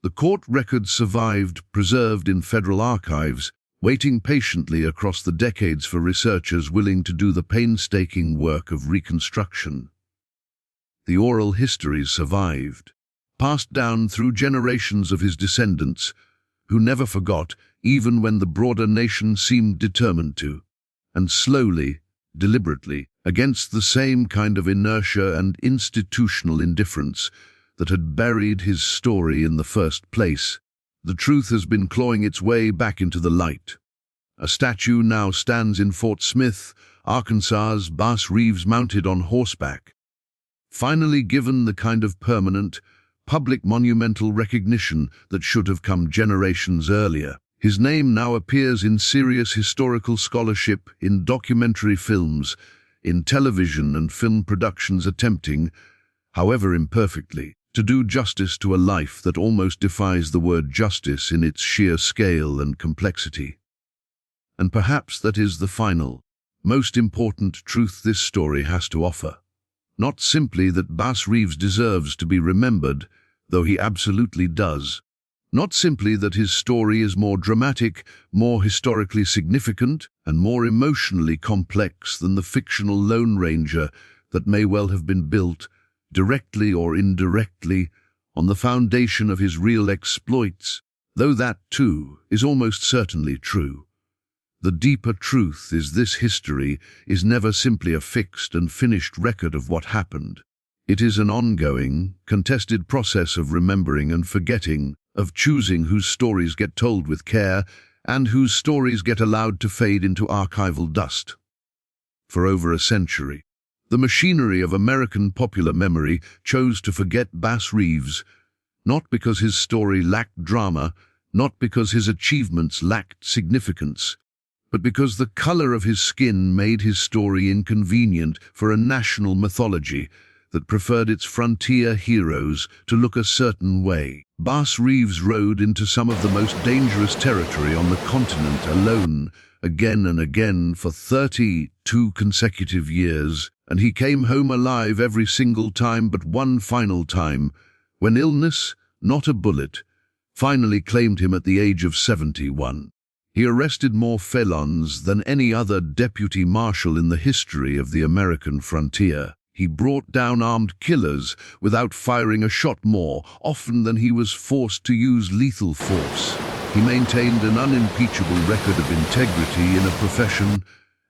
The court records survived, preserved in federal archives, waiting patiently across the decades for researchers willing to do the painstaking work of reconstruction. The oral histories survived, passed down through generations of his descendants, who never forgot, even when the broader nation seemed determined to, and slowly, deliberately, against the same kind of inertia and institutional indifference that had buried his story in the first place, the truth has been clawing its way back into the light. A statue now stands in Fort Smith, Arkansas's Reeves mounted on horseback, finally given the kind of permanent, public monumental recognition that should have come generations earlier. His name now appears in serious historical scholarship, in documentary films, in television and film productions attempting, however imperfectly, to do justice to a life that almost defies the word justice in its sheer scale and complexity. And perhaps that is the final, most important truth this story has to offer. Not simply that Reeves deserves to be remembered, though he absolutely does. Not simply that his story is more dramatic, more historically significant, and more emotionally complex than the fictional Lone Ranger that may well have been built, directly or indirectly, on the foundation of his real exploits, though that, too, is almost certainly true. The deeper truth is this: history is never simply a fixed and finished record of what happened. It is an ongoing, contested process of remembering and forgetting, of choosing whose stories get told with care and whose stories get allowed to fade into archival dust. For over a century, the machinery of American popular memory chose to forget Reeves, not because his story lacked drama, not because his achievements lacked significance, but because the color of his skin made his story inconvenient for a national mythology that preferred its frontier heroes to look a certain way. Reeves rode into some of the most dangerous territory on the continent alone, again and again for 32 consecutive years, and he came home alive every single time but one final time, when illness, not a bullet, finally claimed him at the age of 71. He arrested more felons than any other deputy marshal in the history of the American frontier. He brought down armed killers without firing a shot more often than he was forced to use lethal force. He maintained an unimpeachable record of integrity in a profession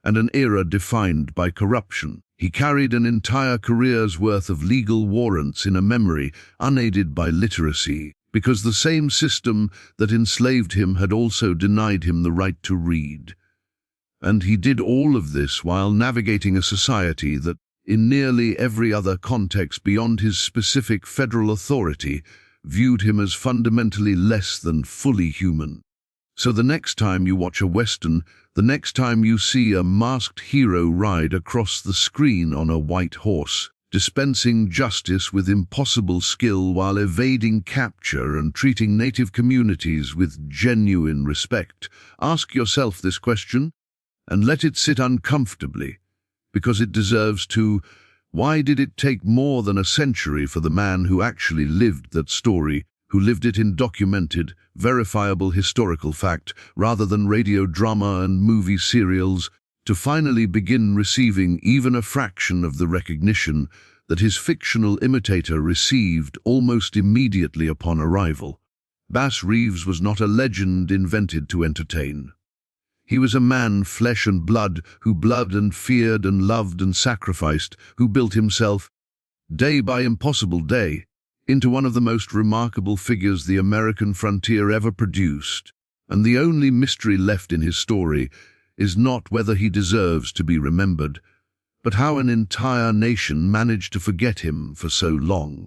and an era defined by corruption. He carried an entire career's worth of legal warrants in a memory, unaided by literacy, because the same system that enslaved him had also denied him the right to read. And he did all of this while navigating a society that, in nearly every other context beyond his specific federal authority, viewed him as fundamentally less than fully human. So the next time you watch a Western, the next time you see a masked hero ride across the screen on a white horse, dispensing justice with impossible skill while evading capture and treating native communities with genuine respect, ask yourself this question, and let it sit uncomfortably, because it deserves to. Why did it take more than a century for the man who actually lived that story, who lived it in documented, verifiable historical fact, rather than radio drama and movie serials, to finally begin receiving even a fraction of the recognition that his fictional imitator received almost immediately upon arrival? Reeves was not a legend invented to entertain. He was a man, flesh and blood, who blood and feared and loved and sacrificed, who built himself, day by impossible day, into one of the most remarkable figures the American frontier ever produced. And the only mystery left in his story is not whether he deserves to be remembered, but how an entire nation managed to forget him for so long.